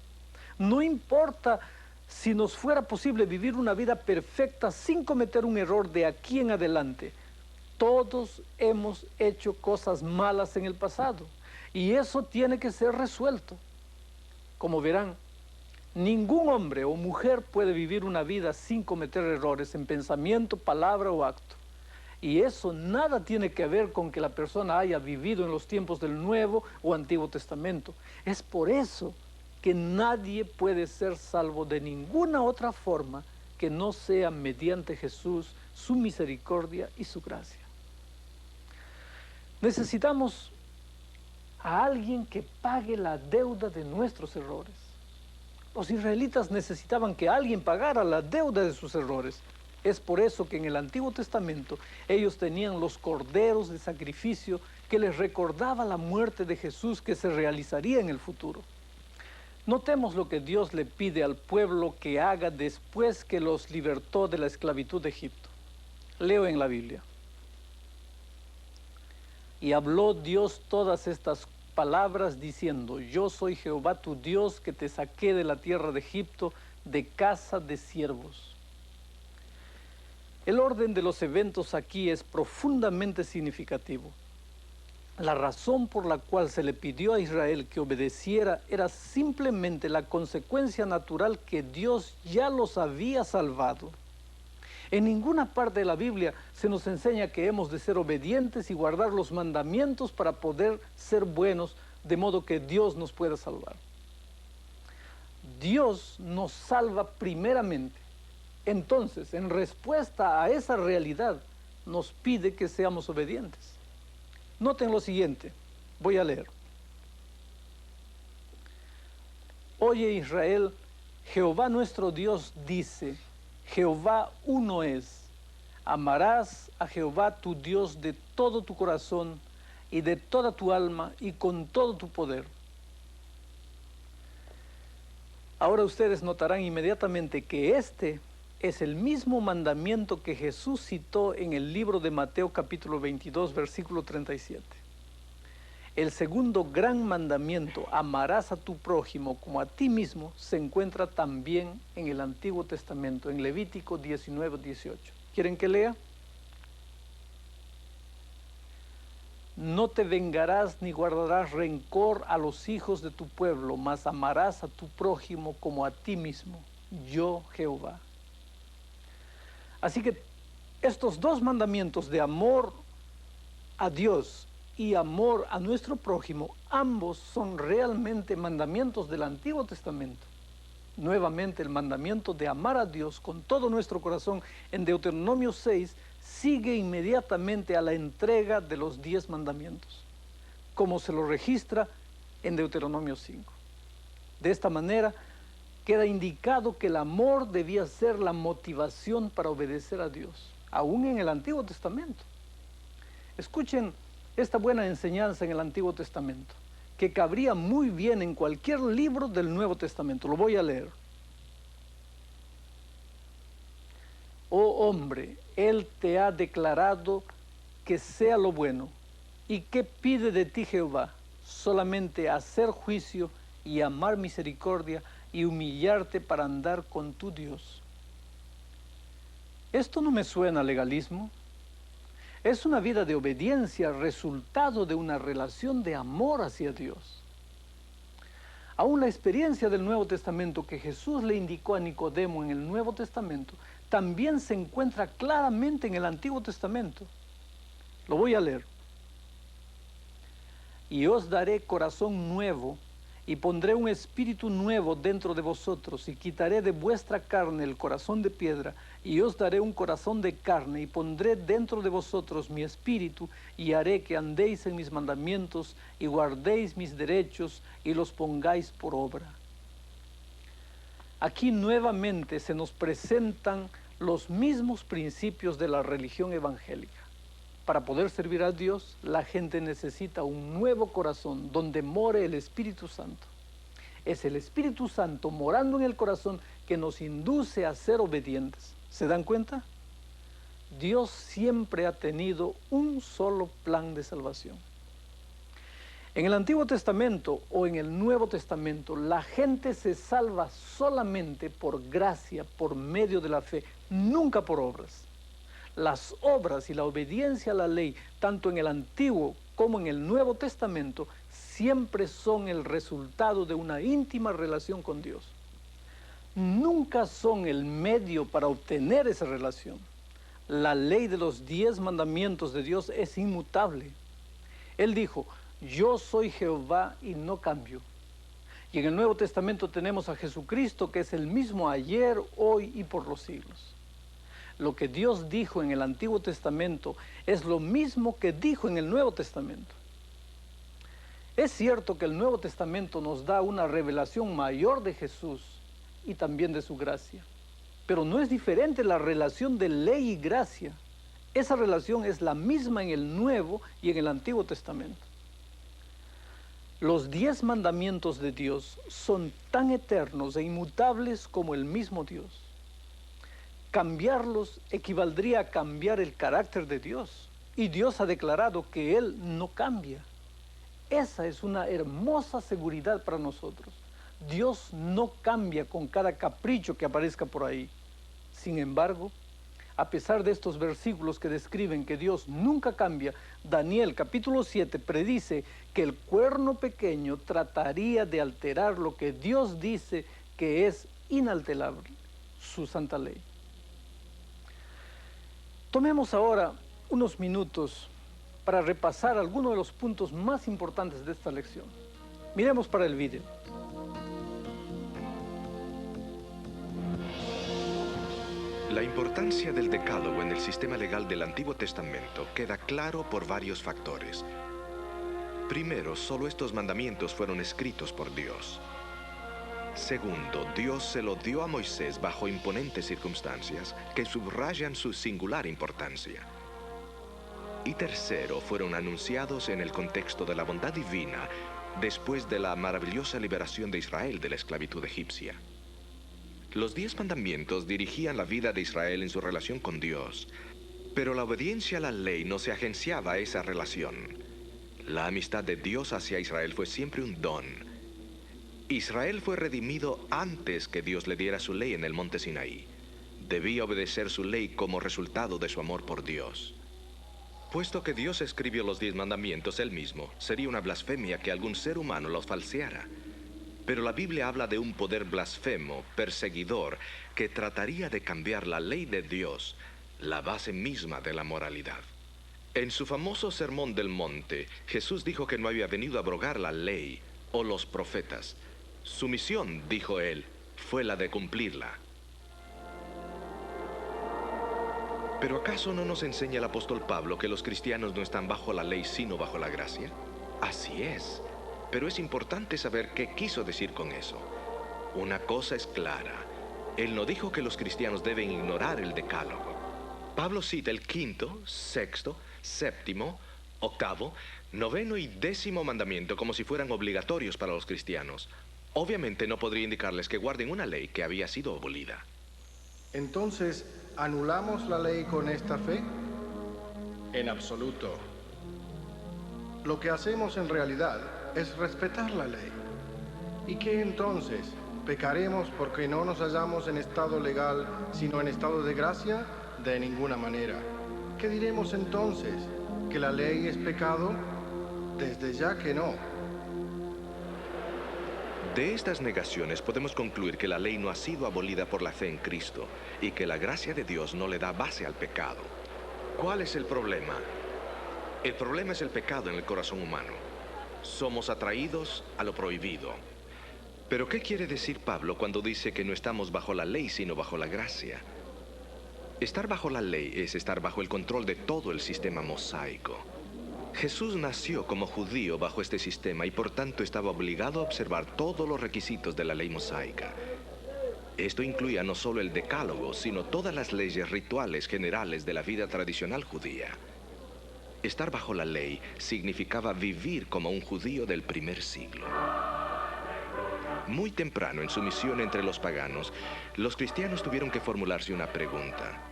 No importa si nos fuera posible vivir una vida perfecta sin cometer un error de aquí en adelante. Todos hemos hecho cosas malas en el pasado y eso tiene que ser resuelto. Como verán, ningún hombre o mujer puede vivir una vida sin cometer errores en pensamiento, palabra o acto. Y eso nada tiene que ver con que la persona haya vivido en los tiempos del Nuevo o Antiguo Testamento. Es por eso que nadie puede ser salvo de ninguna otra forma que no sea mediante Jesús, su misericordia y su gracia. Necesitamos a alguien que pague la deuda de nuestros errores. Los israelitas necesitaban que alguien pagara la deuda de sus errores. Es por eso que en el Antiguo Testamento ellos tenían los corderos de sacrificio que les recordaba la muerte de Jesús que se realizaría en el futuro. Notemos lo que Dios le pide al pueblo que haga después que los libertó de la esclavitud de Egipto. Leo en la Biblia. Y habló Dios todas estas palabras diciendo: yo soy Jehová tu Dios que te saqué de la tierra de Egipto, de casa de siervos. El orden de los eventos aquí es profundamente significativo. La razón por la cual se le pidió a Israel que obedeciera era simplemente la consecuencia natural que Dios ya los había salvado. En ninguna parte de la Biblia se nos enseña que hemos de ser obedientes y guardar los mandamientos para poder ser buenos, de modo que Dios nos pueda salvar. Dios nos salva primeramente. Entonces, en respuesta a esa realidad, nos pide que seamos obedientes. Noten lo siguiente, voy a leer. Oye Israel, Jehová nuestro Dios dice, Jehová uno es. Amarás a Jehová tu Dios de todo tu corazón y de toda tu alma y con todo tu poder. Ahora ustedes notarán inmediatamente que este es el mismo mandamiento que Jesús citó en el libro de Mateo capítulo 22, versículo 37. El segundo gran mandamiento, amarás a tu prójimo como a ti mismo, se encuentra también en el Antiguo Testamento, en Levítico 19, 18. ¿Quieren que lea? No te vengarás ni guardarás rencor a los hijos de tu pueblo, mas amarás a tu prójimo como a ti mismo, yo Jehová. Así que estos dos mandamientos de amor a Dios y amor a nuestro prójimo, ambos son realmente mandamientos del Antiguo Testamento. Nuevamente el mandamiento de amar a Dios con todo nuestro corazón en Deuteronomio 6 sigue inmediatamente a la entrega de los 10 mandamientos, como se lo registra en Deuteronomio 5. De esta manera queda indicado que el amor debía ser la motivación para obedecer a Dios, aún en el Antiguo Testamento. Escuchen esta buena enseñanza en el Antiguo Testamento, que cabría muy bien en cualquier libro del Nuevo Testamento. Lo voy a leer. Oh hombre, Él te ha declarado que sea lo bueno. ¿Y qué pide de ti Jehová? Solamente hacer juicio y amar misericordia y humillarte para andar con tu Dios. Esto no me suena a legalismo. Es una vida de obediencia, resultado de una relación de amor hacia Dios. Aún la experiencia del Nuevo Testamento que Jesús le indicó a Nicodemo en el Nuevo Testamento también se encuentra claramente en el Antiguo Testamento. Lo voy a leer. Y os daré corazón nuevo, y pondré un espíritu nuevo dentro de vosotros, y quitaré de vuestra carne el corazón de piedra, y os daré un corazón de carne, y pondré dentro de vosotros mi espíritu, y haré que andéis en mis mandamientos, y guardéis mis derechos, y los pongáis por obra. Aquí nuevamente se nos presentan los mismos principios de la religión evangélica. Para poder servir a Dios, la gente necesita un nuevo corazón donde more el Espíritu Santo. Es el Espíritu Santo morando en el corazón que nos induce a ser obedientes. ¿Se dan cuenta? Dios siempre ha tenido un solo plan de salvación. En el Antiguo Testamento o en el Nuevo Testamento, la gente se salva solamente por gracia, por medio de la fe, nunca por obras. Las obras y la obediencia a la ley, tanto en el Antiguo como en el Nuevo Testamento, siempre son el resultado de una íntima relación con Dios. Nunca son el medio para obtener esa relación. La ley de los 10 mandamientos de Dios es inmutable. Él dijo, yo soy Jehová y no cambio. Y en el Nuevo Testamento tenemos a Jesucristo, que es el mismo ayer, hoy y por los siglos. Lo que Dios dijo en el Antiguo Testamento es lo mismo que dijo en el Nuevo Testamento. Es cierto que el Nuevo Testamento nos da una revelación mayor de Jesús y también de su gracia. Pero no es diferente la relación de ley y gracia. Esa relación es la misma en el Nuevo y en el Antiguo Testamento. Los 10 mandamientos de Dios son tan eternos e inmutables como el mismo Dios. Cambiarlos equivaldría a cambiar el carácter de Dios. Y Dios ha declarado que Él no cambia. Esa es una hermosa seguridad para nosotros. Dios no cambia con cada capricho que aparezca por ahí. Sin embargo, a pesar de estos versículos que describen que Dios nunca cambia, Daniel capítulo 7 predice que el cuerno pequeño trataría de alterar lo que Dios dice que es inalterable, su santa ley. Tomemos ahora unos minutos para repasar algunos de los puntos más importantes de esta lección. Miremos para el vídeo. La importancia del decálogo en el sistema legal del Antiguo Testamento queda claro por varios factores. Primero, solo estos mandamientos fueron escritos por Dios. Segundo, Dios se lo dio a Moisés bajo imponentes circunstancias que subrayan su singular importancia. Y tercero, fueron anunciados en el contexto de la bondad divina después de la maravillosa liberación de Israel de la esclavitud egipcia. Los 10 mandamientos dirigían la vida de Israel en su relación con Dios, pero la obediencia a la ley no se agenciaba a esa relación. La amistad de Dios hacia Israel fue siempre un don. Israel fue redimido antes que Dios le diera su ley en el monte Sinaí. Debía obedecer su ley como resultado de su amor por Dios. Puesto que Dios escribió los 10 mandamientos él mismo, sería una blasfemia que algún ser humano los falseara. Pero la Biblia habla de un poder blasfemo, perseguidor, que trataría de cambiar la ley de Dios, la base misma de la moralidad. En su famoso Sermón del Monte, Jesús dijo que no había venido a abrogar la ley o los profetas. Su misión, dijo él, fue la de cumplirla. ¿Pero acaso no nos enseña el apóstol Pablo que los cristianos no están bajo la ley sino bajo la gracia? Así es. Pero es importante saber qué quiso decir con eso. Una cosa es clara. Él no dijo que los cristianos deben ignorar el decálogo. Pablo cita el 5º, 6º, 7º, 8º, 9º y 10º mandamiento como si fueran obligatorios para los cristianos. Obviamente no podría indicarles que guarden una ley que había sido abolida. Entonces, ¿anulamos la ley con esta fe? En absoluto. Lo que hacemos en realidad es respetar la ley. ¿Y qué entonces? ¿Pecaremos porque no nos hallamos en estado legal, sino en estado de gracia? De ninguna manera. ¿Qué diremos entonces? ¿Que la ley es pecado? Desde ya que no. De estas negaciones podemos concluir que la ley no ha sido abolida por la fe en Cristo y que la gracia de Dios no le da base al pecado. ¿Cuál es el problema? El problema es el pecado en el corazón humano. Somos atraídos a lo prohibido. ¿Pero qué quiere decir Pablo cuando dice que no estamos bajo la ley sino bajo la gracia? Estar bajo la ley es estar bajo el control de todo el sistema mosaico. Jesús nació como judío bajo este sistema y por tanto estaba obligado a observar todos los requisitos de la ley mosaica. Esto incluía no solo el decálogo, sino todas las leyes rituales generales de la vida tradicional judía. Estar bajo la ley significaba vivir como un judío del primer siglo. Muy temprano en su misión entre los paganos, los cristianos tuvieron que formularse una pregunta.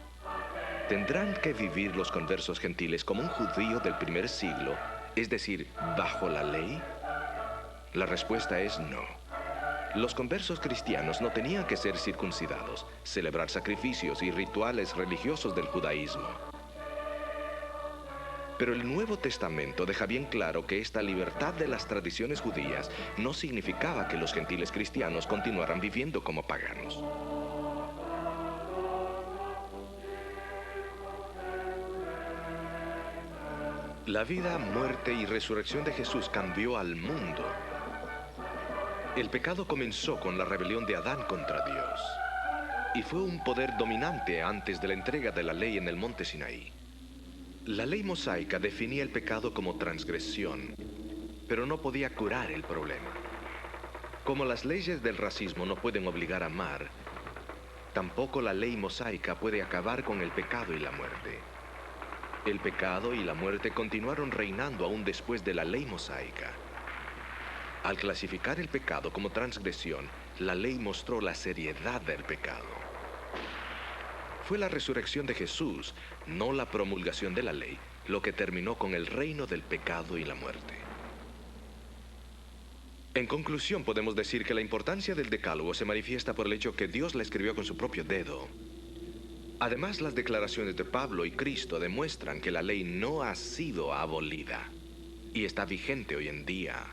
¿Tendrán que vivir los conversos gentiles como un judío del primer siglo, es decir, bajo la ley? La respuesta es no. Los conversos cristianos no tenían que ser circuncidados, celebrar sacrificios y rituales religiosos del judaísmo. Pero el Nuevo Testamento deja bien claro que esta libertad de las tradiciones judías no significaba que los gentiles cristianos continuaran viviendo como paganos. La vida, muerte y resurrección de Jesús cambió al mundo. El pecado comenzó con la rebelión de Adán contra Dios y fue un poder dominante antes de la entrega de la ley en el monte Sinaí. La ley mosaica definía el pecado como transgresión, pero no podía curar el problema. Como las leyes del racismo no pueden obligar a amar, Tampoco la ley mosaica puede acabar con el pecado y la muerte. El pecado y la muerte continuaron reinando aún después de la ley mosaica. Al clasificar el pecado como transgresión, la ley mostró la seriedad del pecado. Fue la resurrección de Jesús, no la promulgación de la ley, lo que terminó con el reino del pecado y la muerte. En conclusión, podemos decir que la importancia del Decálogo se manifiesta por el hecho que Dios la escribió con su propio dedo. Además, las declaraciones de Pablo y Cristo demuestran que la ley no ha sido abolida y está vigente hoy en día.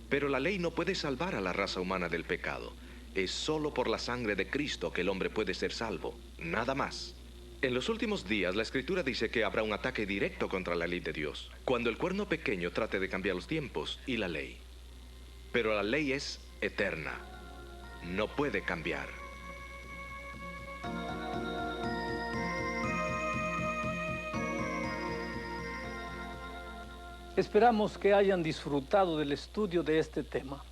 Pero la ley no puede salvar a la raza humana del pecado. Es solo por la sangre de Cristo que el hombre puede ser salvo, nada más. En los últimos días, la Escritura dice que habrá un ataque directo contra la ley de Dios, cuando el cuerno pequeño trate de cambiar los tiempos y la ley. Pero la ley es eterna, no puede cambiar. Esperamos que hayan disfrutado del estudio de este tema.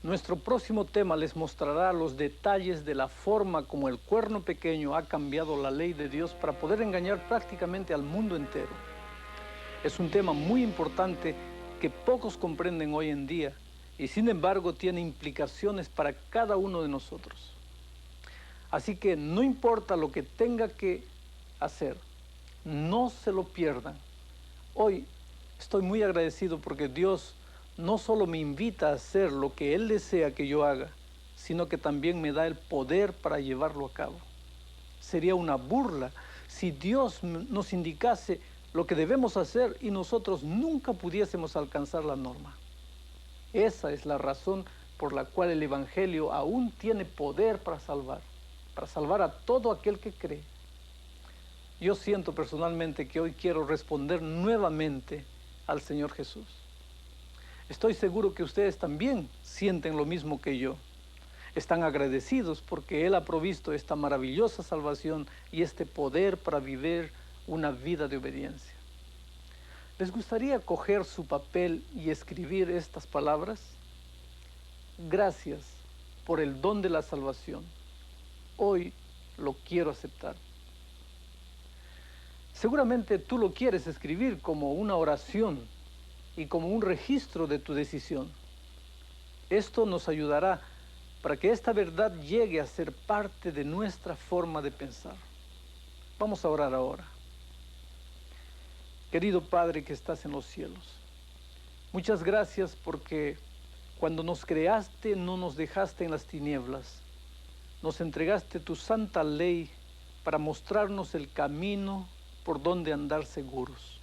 Nuestro próximo tema les mostrará los detalles de la forma como el cuerno pequeño ha cambiado la ley de Dios para poder engañar prácticamente al mundo entero. Es un tema muy importante que pocos comprenden hoy en día y sin embargo tiene implicaciones para cada uno de nosotros. Así que no importa lo que tenga que hacer, no se lo pierdan. Hoy estoy muy agradecido porque Dios no solo me invita a hacer lo que Él desea que yo haga, sino que también me da el poder para llevarlo a cabo. Sería una burla si Dios nos indicase lo que debemos hacer y nosotros nunca pudiésemos alcanzar la norma. Esa es la razón por la cual el Evangelio aún tiene poder para salvar a todo aquel que cree. Yo siento personalmente que hoy quiero responder nuevamente al Señor Jesús. Estoy seguro que ustedes también sienten lo mismo que yo. Están agradecidos porque Él ha provisto esta maravillosa salvación y este poder para vivir una vida de obediencia. ¿Les gustaría coger su papel y escribir estas palabras? Gracias por el don de la salvación. Hoy lo quiero aceptar. Seguramente tú lo quieres escribir como una oración y como un registro de tu decisión. Esto nos ayudará para que esta verdad llegue a ser parte de nuestra forma de pensar. Vamos a orar ahora. Querido Padre que estás en los cielos, muchas gracias porque cuando nos creaste no nos dejaste en las tinieblas. Nos entregaste tu santa ley para mostrarnos el camino por donde andar seguros.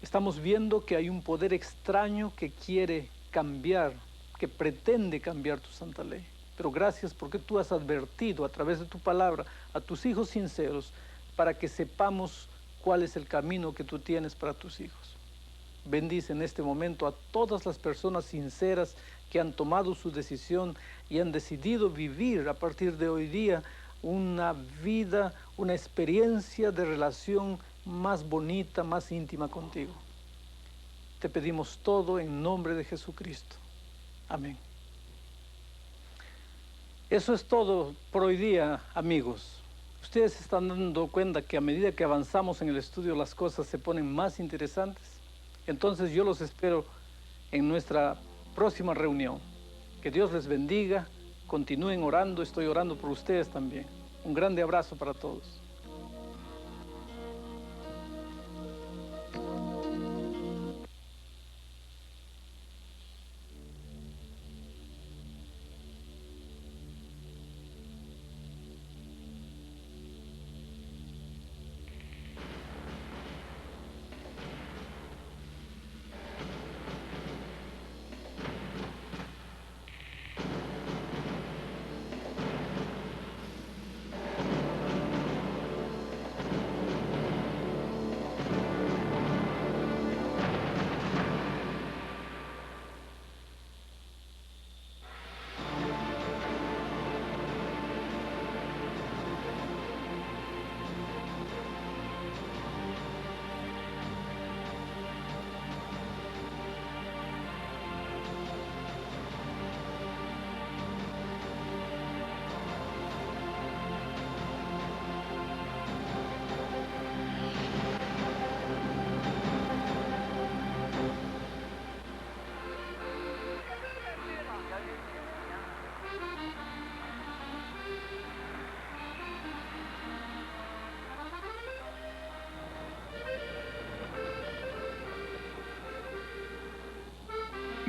Estamos viendo que hay un poder extraño que quiere cambiar, que pretende cambiar tu santa ley. Pero gracias porque tú has advertido a través de tu palabra a tus hijos sinceros para que sepamos cuál es el camino que tú tienes para tus hijos. Bendice en este momento a todas las personas sinceras que han tomado su decisión y han decidido vivir a partir de hoy día una vida, una experiencia de relación más bonita, más íntima contigo. Te pedimos todo en nombre de Jesucristo. Amén. Eso es todo por hoy día, amigos. Ustedes se están dando cuenta que a medida que avanzamos en el estudio las cosas se ponen más interesantes. Entonces yo los espero en nuestra próxima reunión. Que Dios les bendiga, continúen orando, estoy orando por ustedes también. Un grande abrazo para todos.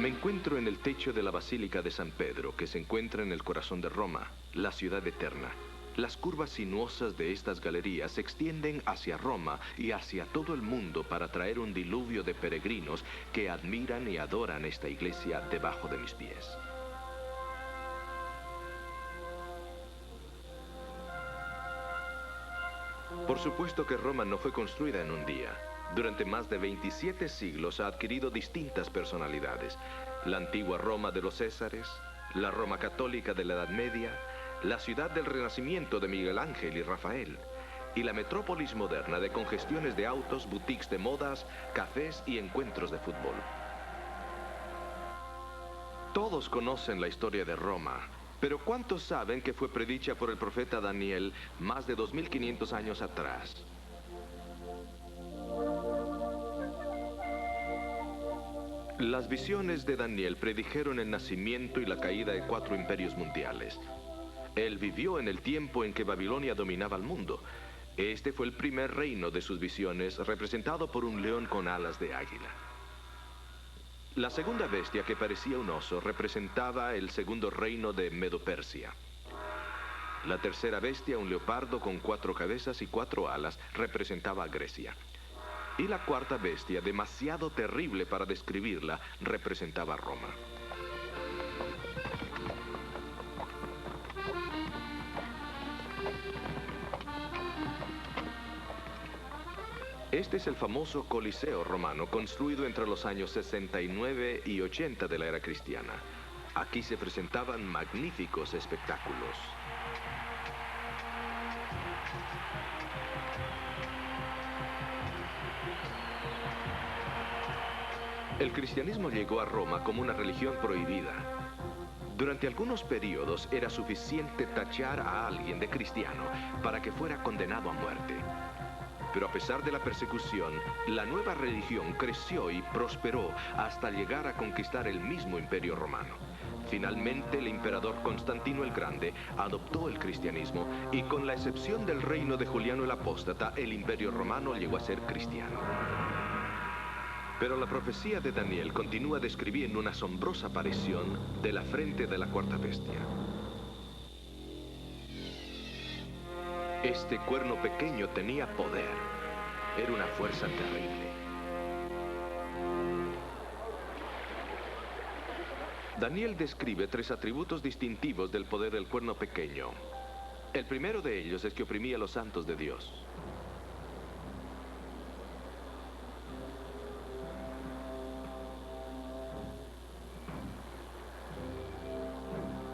Me encuentro en el techo de la Basílica de San Pedro, que se encuentra en el corazón de Roma, la ciudad eterna. Las curvas sinuosas de estas galerías se extienden hacia Roma y hacia todo el mundo para traer un diluvio de peregrinos que admiran y adoran esta iglesia debajo de mis pies. Por supuesto que Roma no fue construida en un día. Durante más de 27 siglos ha adquirido distintas personalidades. La antigua Roma de los Césares, la Roma católica de la Edad Media, la ciudad del Renacimiento de Miguel Ángel y Rafael, y la metrópolis moderna de congestiones de autos, boutiques de modas, cafés y encuentros de fútbol. Todos conocen la historia de Roma, pero ¿cuántos saben que fue predicha por el profeta Daniel más de 2500 años atrás? Las visiones de Daniel predijeron el nacimiento y la caída de 4 imperios mundiales. Él vivió en el tiempo en que Babilonia dominaba el mundo. Este fue el primer reino de sus visiones, representado por un león con alas de águila. La segunda bestia, que parecía un oso, representaba el segundo reino de Medo-Persia. La tercera bestia, un leopardo con 4 cabezas y 4 alas, representaba a Grecia. Y la cuarta bestia, demasiado terrible para describirla, representaba a Roma. Este es el famoso Coliseo romano, construido entre los años 69 y 80 de la era cristiana. Aquí se presentaban magníficos espectáculos. El cristianismo llegó a Roma como una religión prohibida. Durante algunos periodos era suficiente tachar a alguien de cristiano para que fuera condenado a muerte. Pero a pesar de la persecución, la nueva religión creció y prosperó hasta llegar a conquistar el mismo imperio romano. Finalmente, el emperador Constantino el Grande adoptó el cristianismo y, con la excepción del reino de Juliano el Apóstata, el imperio romano llegó a ser cristiano. Pero la profecía de Daniel continúa describiendo una asombrosa aparición de la frente de la cuarta bestia. Este cuerno pequeño tenía poder. Era una fuerza terrible. Daniel describe 3 atributos distintivos del poder del cuerno pequeño. El primero de ellos es que oprimía a los santos de Dios.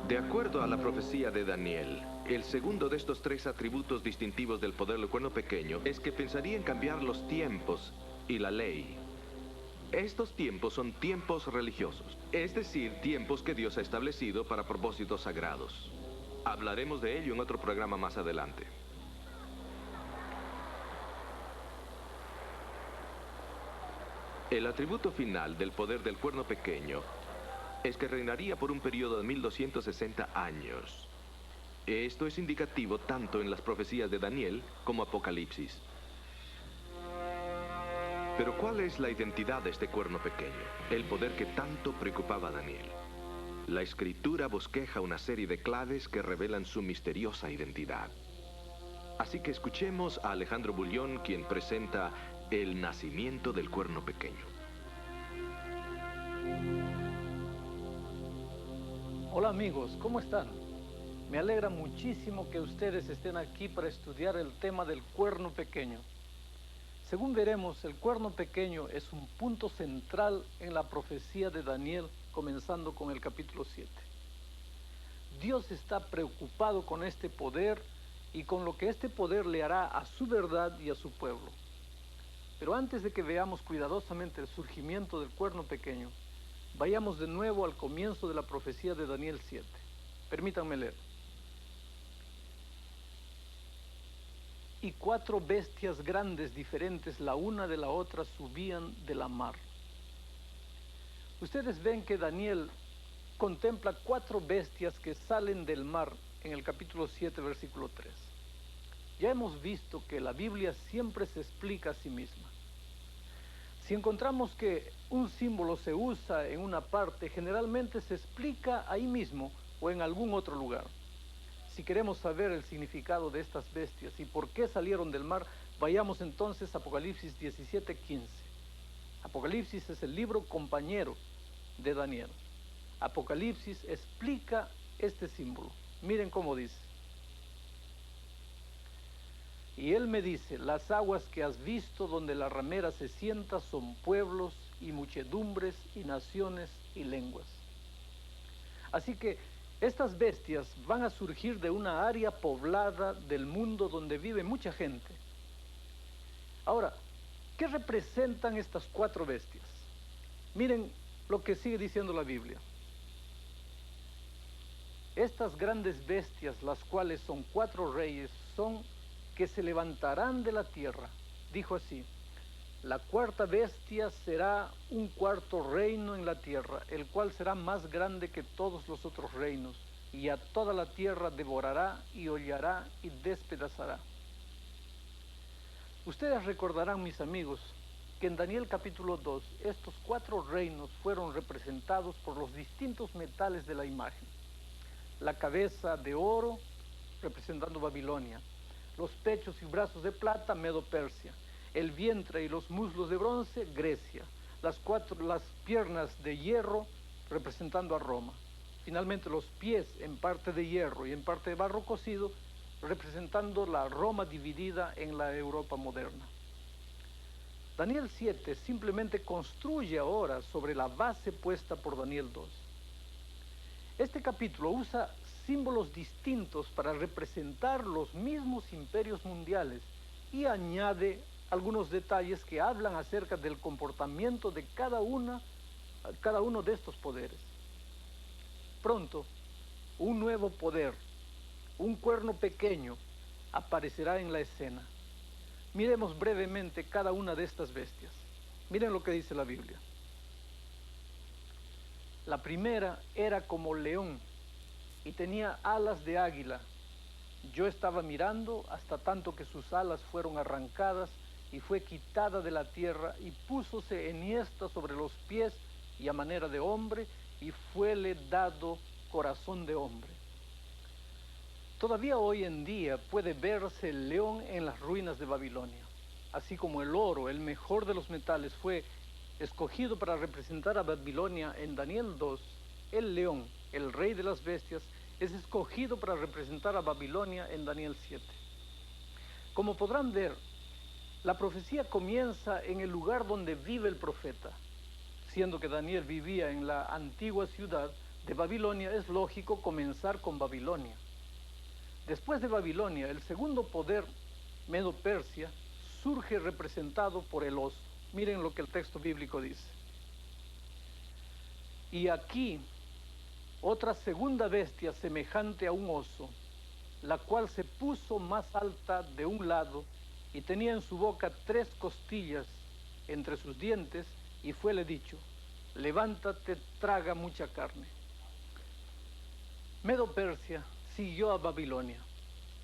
De acuerdo a la profecía de Daniel, el segundo de estos 3 atributos distintivos del poder del cuerno pequeño es que pensaría en cambiar los tiempos y la ley. Estos tiempos son tiempos religiosos, es decir, tiempos que Dios ha establecido para propósitos sagrados. Hablaremos de ello en otro programa más adelante. El atributo final del poder del cuerno pequeño es que reinaría por un periodo de 1260 años. Esto es indicativo tanto en las profecías de Daniel como Apocalipsis. Pero ¿cuál es la identidad de este cuerno pequeño? El poder que tanto preocupaba a Daniel. La Escritura bosqueja una serie de claves que revelan su misteriosa identidad. Así que escuchemos a Alejandro Bullón, quien presenta el nacimiento del cuerno pequeño. Hola amigos, ¿cómo están? Me alegra muchísimo que ustedes estén aquí para estudiar el tema del cuerno pequeño. Según veremos, el cuerno pequeño es un punto central en la profecía de Daniel, comenzando con el capítulo 7. Dios está preocupado con este poder y con lo que este poder le hará a su verdad y a su pueblo. Pero antes de que veamos cuidadosamente el surgimiento del cuerno pequeño, vayamos de nuevo al comienzo de la profecía de Daniel 7. Permítanme leer. Y 4 bestias grandes diferentes la una de la otra subían de la mar. Ustedes ven que Daniel contempla 4 bestias que salen del mar en el capítulo 7, versículo 3. Ya hemos visto que la Biblia siempre se explica a sí misma. Si encontramos que un símbolo se usa en una parte, generalmente se explica ahí mismo o en algún otro lugar. Si queremos saber el significado de estas bestias y por qué salieron del mar, vayamos entonces a Apocalipsis 17:15. Apocalipsis es el libro compañero de Daniel. Apocalipsis explica este símbolo. Miren cómo dice. Y él me dice, las aguas que has visto donde la ramera se sienta son pueblos y muchedumbres y naciones y lenguas. Así que estas bestias van a surgir de una área poblada del mundo donde vive mucha gente. Ahora, ¿qué representan estas 4 bestias? Miren lo que sigue diciendo la Biblia. Estas grandes bestias, las cuales son 4 reyes, son que se levantarán de la tierra. Dijo así, la 4ª bestia será un 4º reino en la tierra, el cual será más grande que todos los otros reinos, y a toda la tierra devorará y hollará y despedazará. Ustedes recordarán, mis amigos, que en Daniel capítulo 2, estos 4 reinos fueron representados por los distintos metales de la imagen. La cabeza de oro, representando Babilonia. Los pechos y brazos de plata, Medo-Persia. El vientre y los muslos de bronce, Grecia. Las piernas de hierro, representando a Roma. Finalmente los pies en parte de hierro y en parte de barro cocido, representando la Roma dividida en la Europa moderna. Daniel 7 simplemente construye ahora sobre la base puesta por Daniel 2. Este capítulo usa símbolos distintos para representar los mismos imperios mundiales y añade algunos detalles que hablan acerca del comportamiento de cada uno de estos poderes. Pronto, un nuevo poder, un cuerno pequeño, aparecerá en la escena. Miremos brevemente cada una de estas bestias. Miren lo que dice la Biblia. La primera era como león y tenía alas de águila. Yo estaba mirando hasta tanto que sus alas fueron arrancadas y fue quitada de la tierra y púsose enhiesta sobre los pies y a manera de hombre y fuele dado corazón de hombre. Todavía hoy en día puede verse el león en las ruinas de Babilonia. Así como el oro, el mejor de los metales, fue escogido para representar a Babilonia en Daniel 2, el león, el rey de las bestias, es escogido para representar a Babilonia en Daniel 7. Como podrán ver, la profecía comienza en el lugar donde vive el profeta. Siendo que Daniel vivía en la antigua ciudad de Babilonia, es lógico comenzar con Babilonia. Después de Babilonia, el segundo poder, Medo-Persia, surge representado por el oso. Miren lo que el texto bíblico dice. Y aquí, otra segunda bestia semejante a un oso, la cual se puso más alta de un lado y tenía en su boca 3 costillas entre sus dientes, y fuele dicho, levántate, traga mucha carne. Medo-Persia siguió a Babilonia.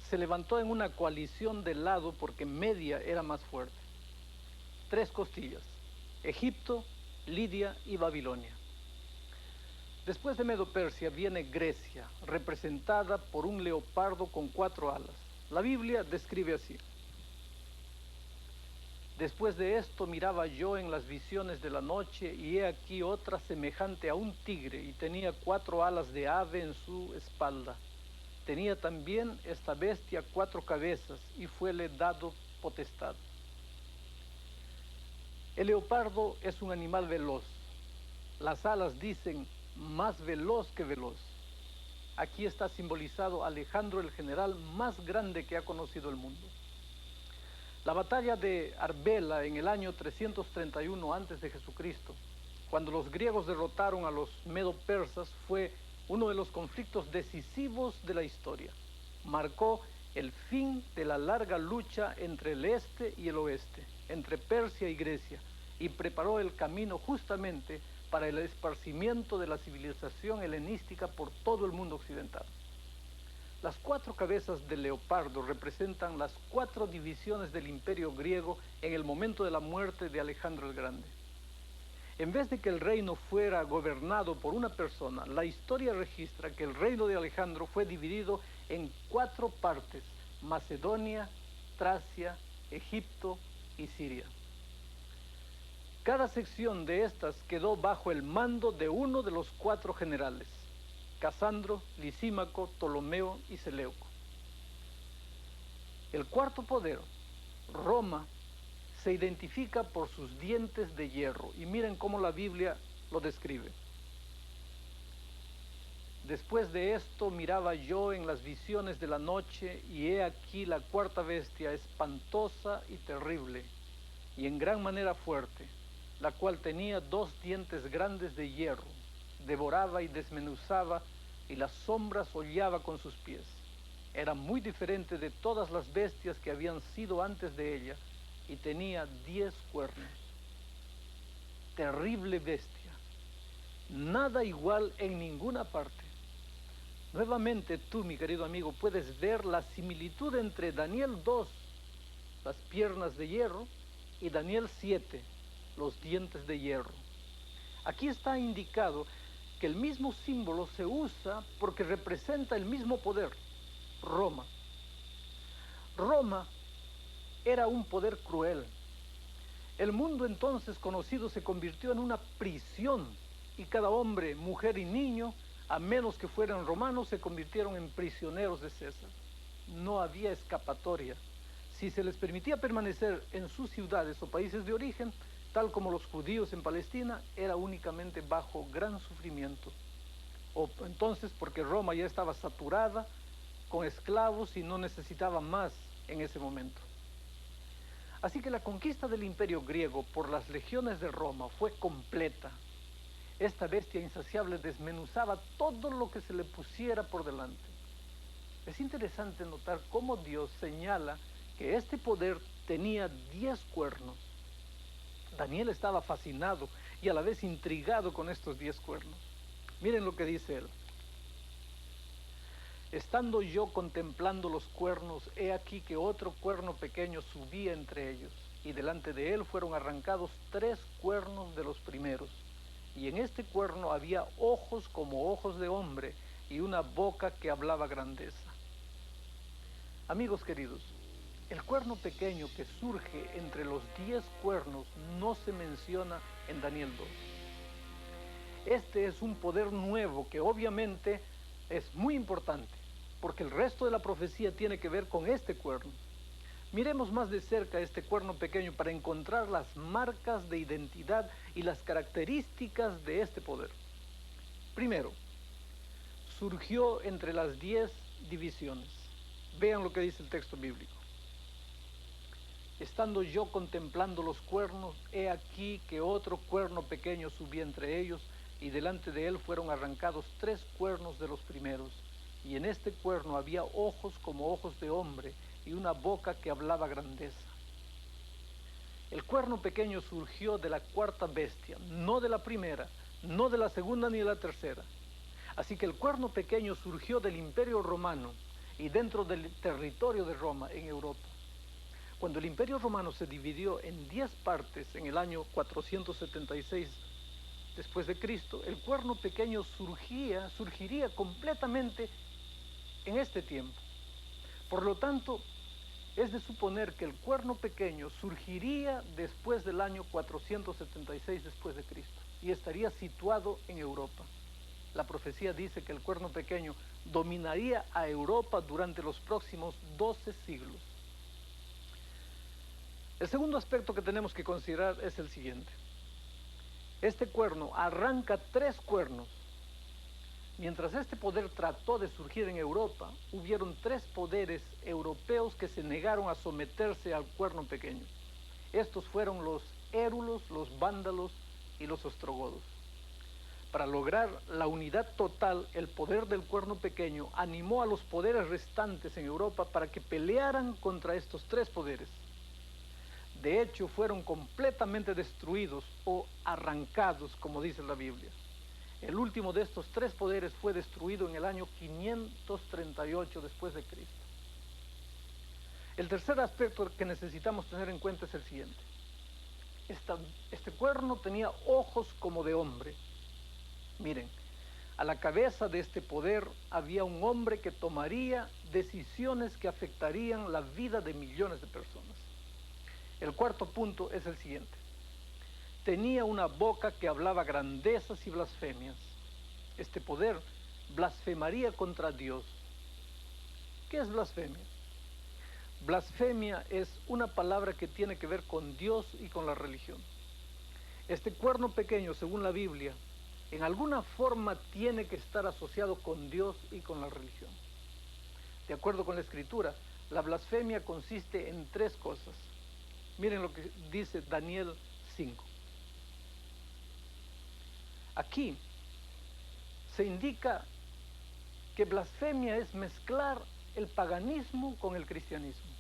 Se levantó en una coalición de lado porque Media era más fuerte. 3 costillas, Egipto, Lidia y Babilonia. Después de Medo-Persia viene Grecia, representada por un leopardo con 4 alas. La Biblia describe así. Después de esto miraba yo en las visiones de la noche, y he aquí otra semejante a un tigre, y tenía 4 alas de ave en su espalda. Tenía también esta bestia 4 cabezas, y fuele dado potestad. El leopardo es un animal veloz. Las alas dicen más veloz que veloz. Aquí está simbolizado Alejandro, el general más grande que ha conocido el mundo. La batalla de Arbela en el año 331 antes de Jesucristo, cuando los griegos derrotaron a los medo-persas, fue uno de los conflictos decisivos de la historia. Marcó el fin de la larga lucha entre el este y el oeste, entre Persia y Grecia, y preparó el camino justamente para el esparcimiento de la civilización helenística por todo el mundo occidental. Las 4 cabezas del leopardo representan las 4 divisiones del imperio griego en el momento de la muerte de Alejandro el Grande. En vez de que el reino fuera gobernado por una persona, la historia registra que el reino de Alejandro fue dividido en 4 partes: Macedonia, Tracia, Egipto y Siria. Cada sección de estas quedó bajo el mando de uno de los 4 generales: Casandro, Lisímaco, Ptolomeo y Seleuco. El cuarto poder, Roma, se identifica por sus dientes de hierro, y miren cómo la Biblia lo describe. Después de esto miraba yo en las visiones de la noche, y he aquí la cuarta bestia, espantosa y terrible, y en gran manera fuerte, la cual tenía 2 dientes grandes de hierro, devoraba y desmenuzaba, y las sombras hollaba con sus pies. Era muy diferente de todas las bestias que habían sido antes de ella, y tenía 10 cuernos. Terrible bestia, nada igual en ninguna parte. Nuevamente tú, mi querido amigo, puedes ver la similitud entre Daniel 2, las piernas de hierro, y Daniel 7, los dientes de hierro. Aquí está indicado que el mismo símbolo se usa porque representa el mismo poder, Roma. Roma era un poder cruel. El mundo entonces conocido se convirtió en una prisión, y cada hombre, mujer y niño, a menos que fueran romanos, se convirtieron en prisioneros de César. No había escapatoria. Si se les permitía permanecer en sus ciudades o países de origen, tal como los judíos en Palestina, era únicamente bajo gran sufrimiento. O entonces porque Roma ya estaba saturada con esclavos y no necesitaba más en ese momento. Así que la conquista del imperio griego por las legiones de Roma fue completa. Esta bestia insaciable desmenuzaba todo lo que se le pusiera por delante. Es interesante notar cómo Dios señala que este poder tenía 10 cuernos. Daniel estaba fascinado y a la vez intrigado con estos 10 cuernos. Miren lo que dice él. Estando yo contemplando los cuernos, he aquí que otro cuerno pequeño subía entre ellos, y delante de él fueron arrancados 3 cuernos de los primeros. Y en este cuerno había ojos como ojos de hombre, y una boca que hablaba grandeza. Amigos queridos, el cuerno pequeño que surge entre los 10 cuernos no se menciona en Daniel 2. Este es un poder nuevo que obviamente es muy importante, porque el resto de la profecía tiene que ver con este cuerno. Miremos más de cerca este cuerno pequeño para encontrar las marcas de identidad y las características de este poder. Primero, surgió entre las 10 divisiones. Vean lo que dice el texto bíblico. Estando yo contemplando los cuernos, he aquí que otro cuerno pequeño subía entre ellos, y delante de él fueron arrancados 3 cuernos de los primeros. Y en este cuerno había ojos como ojos de hombre, y una boca que hablaba grandeza. El cuerno pequeño surgió de la cuarta bestia, no de la primera, no de la segunda ni de la tercera. Así que el cuerno pequeño surgió del Imperio Romano y dentro del territorio de Roma en Europa. Cuando el Imperio Romano se dividió en 10 partes en el año 476 después de Cristo, el cuerno pequeño surgiría completamente en este tiempo. Por lo tanto, es de suponer que el cuerno pequeño surgiría después del año 476 después de Cristo y estaría situado en Europa. La profecía dice que el cuerno pequeño dominaría a Europa durante los próximos 12 siglos. El segundo aspecto que tenemos que considerar es el siguiente. Este cuerno arranca 3 cuernos. Mientras este poder trató de surgir en Europa, hubieron 3 poderes europeos que se negaron a someterse al cuerno pequeño. Estos fueron los érulos, los vándalos y los ostrogodos. Para lograr la unidad total, el poder del cuerno pequeño animó a los poderes restantes en Europa para que pelearan contra estos 3 poderes. De hecho, fueron completamente destruidos o arrancados, como dice la Biblia. El último de estos tres poderes fue destruido en el año 538 después de Cristo. El tercer aspecto que necesitamos tener en cuenta es el siguiente. Este cuerno tenía ojos como de hombre. Miren, a la cabeza de este poder había un hombre que tomaría decisiones que afectarían la vida de millones de personas. El cuarto punto es el siguiente. Tenía una boca que hablaba grandezas y blasfemias. Este poder blasfemaría contra Dios. ¿Qué es blasfemia? Blasfemia es una palabra que tiene que ver con Dios y con la religión. Este cuerno pequeño, según la Biblia, en alguna forma tiene que estar asociado con Dios y con la religión. De acuerdo con la Escritura, la blasfemia consiste en tres cosas. Miren lo que dice Daniel 5. Aquí se indica que blasfemia es mezclar el paganismo con el cristianismo.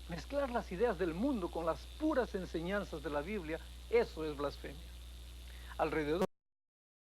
Mezclar las ideas del mundo con las puras enseñanzas de la Biblia, eso es blasfemia. Alrededor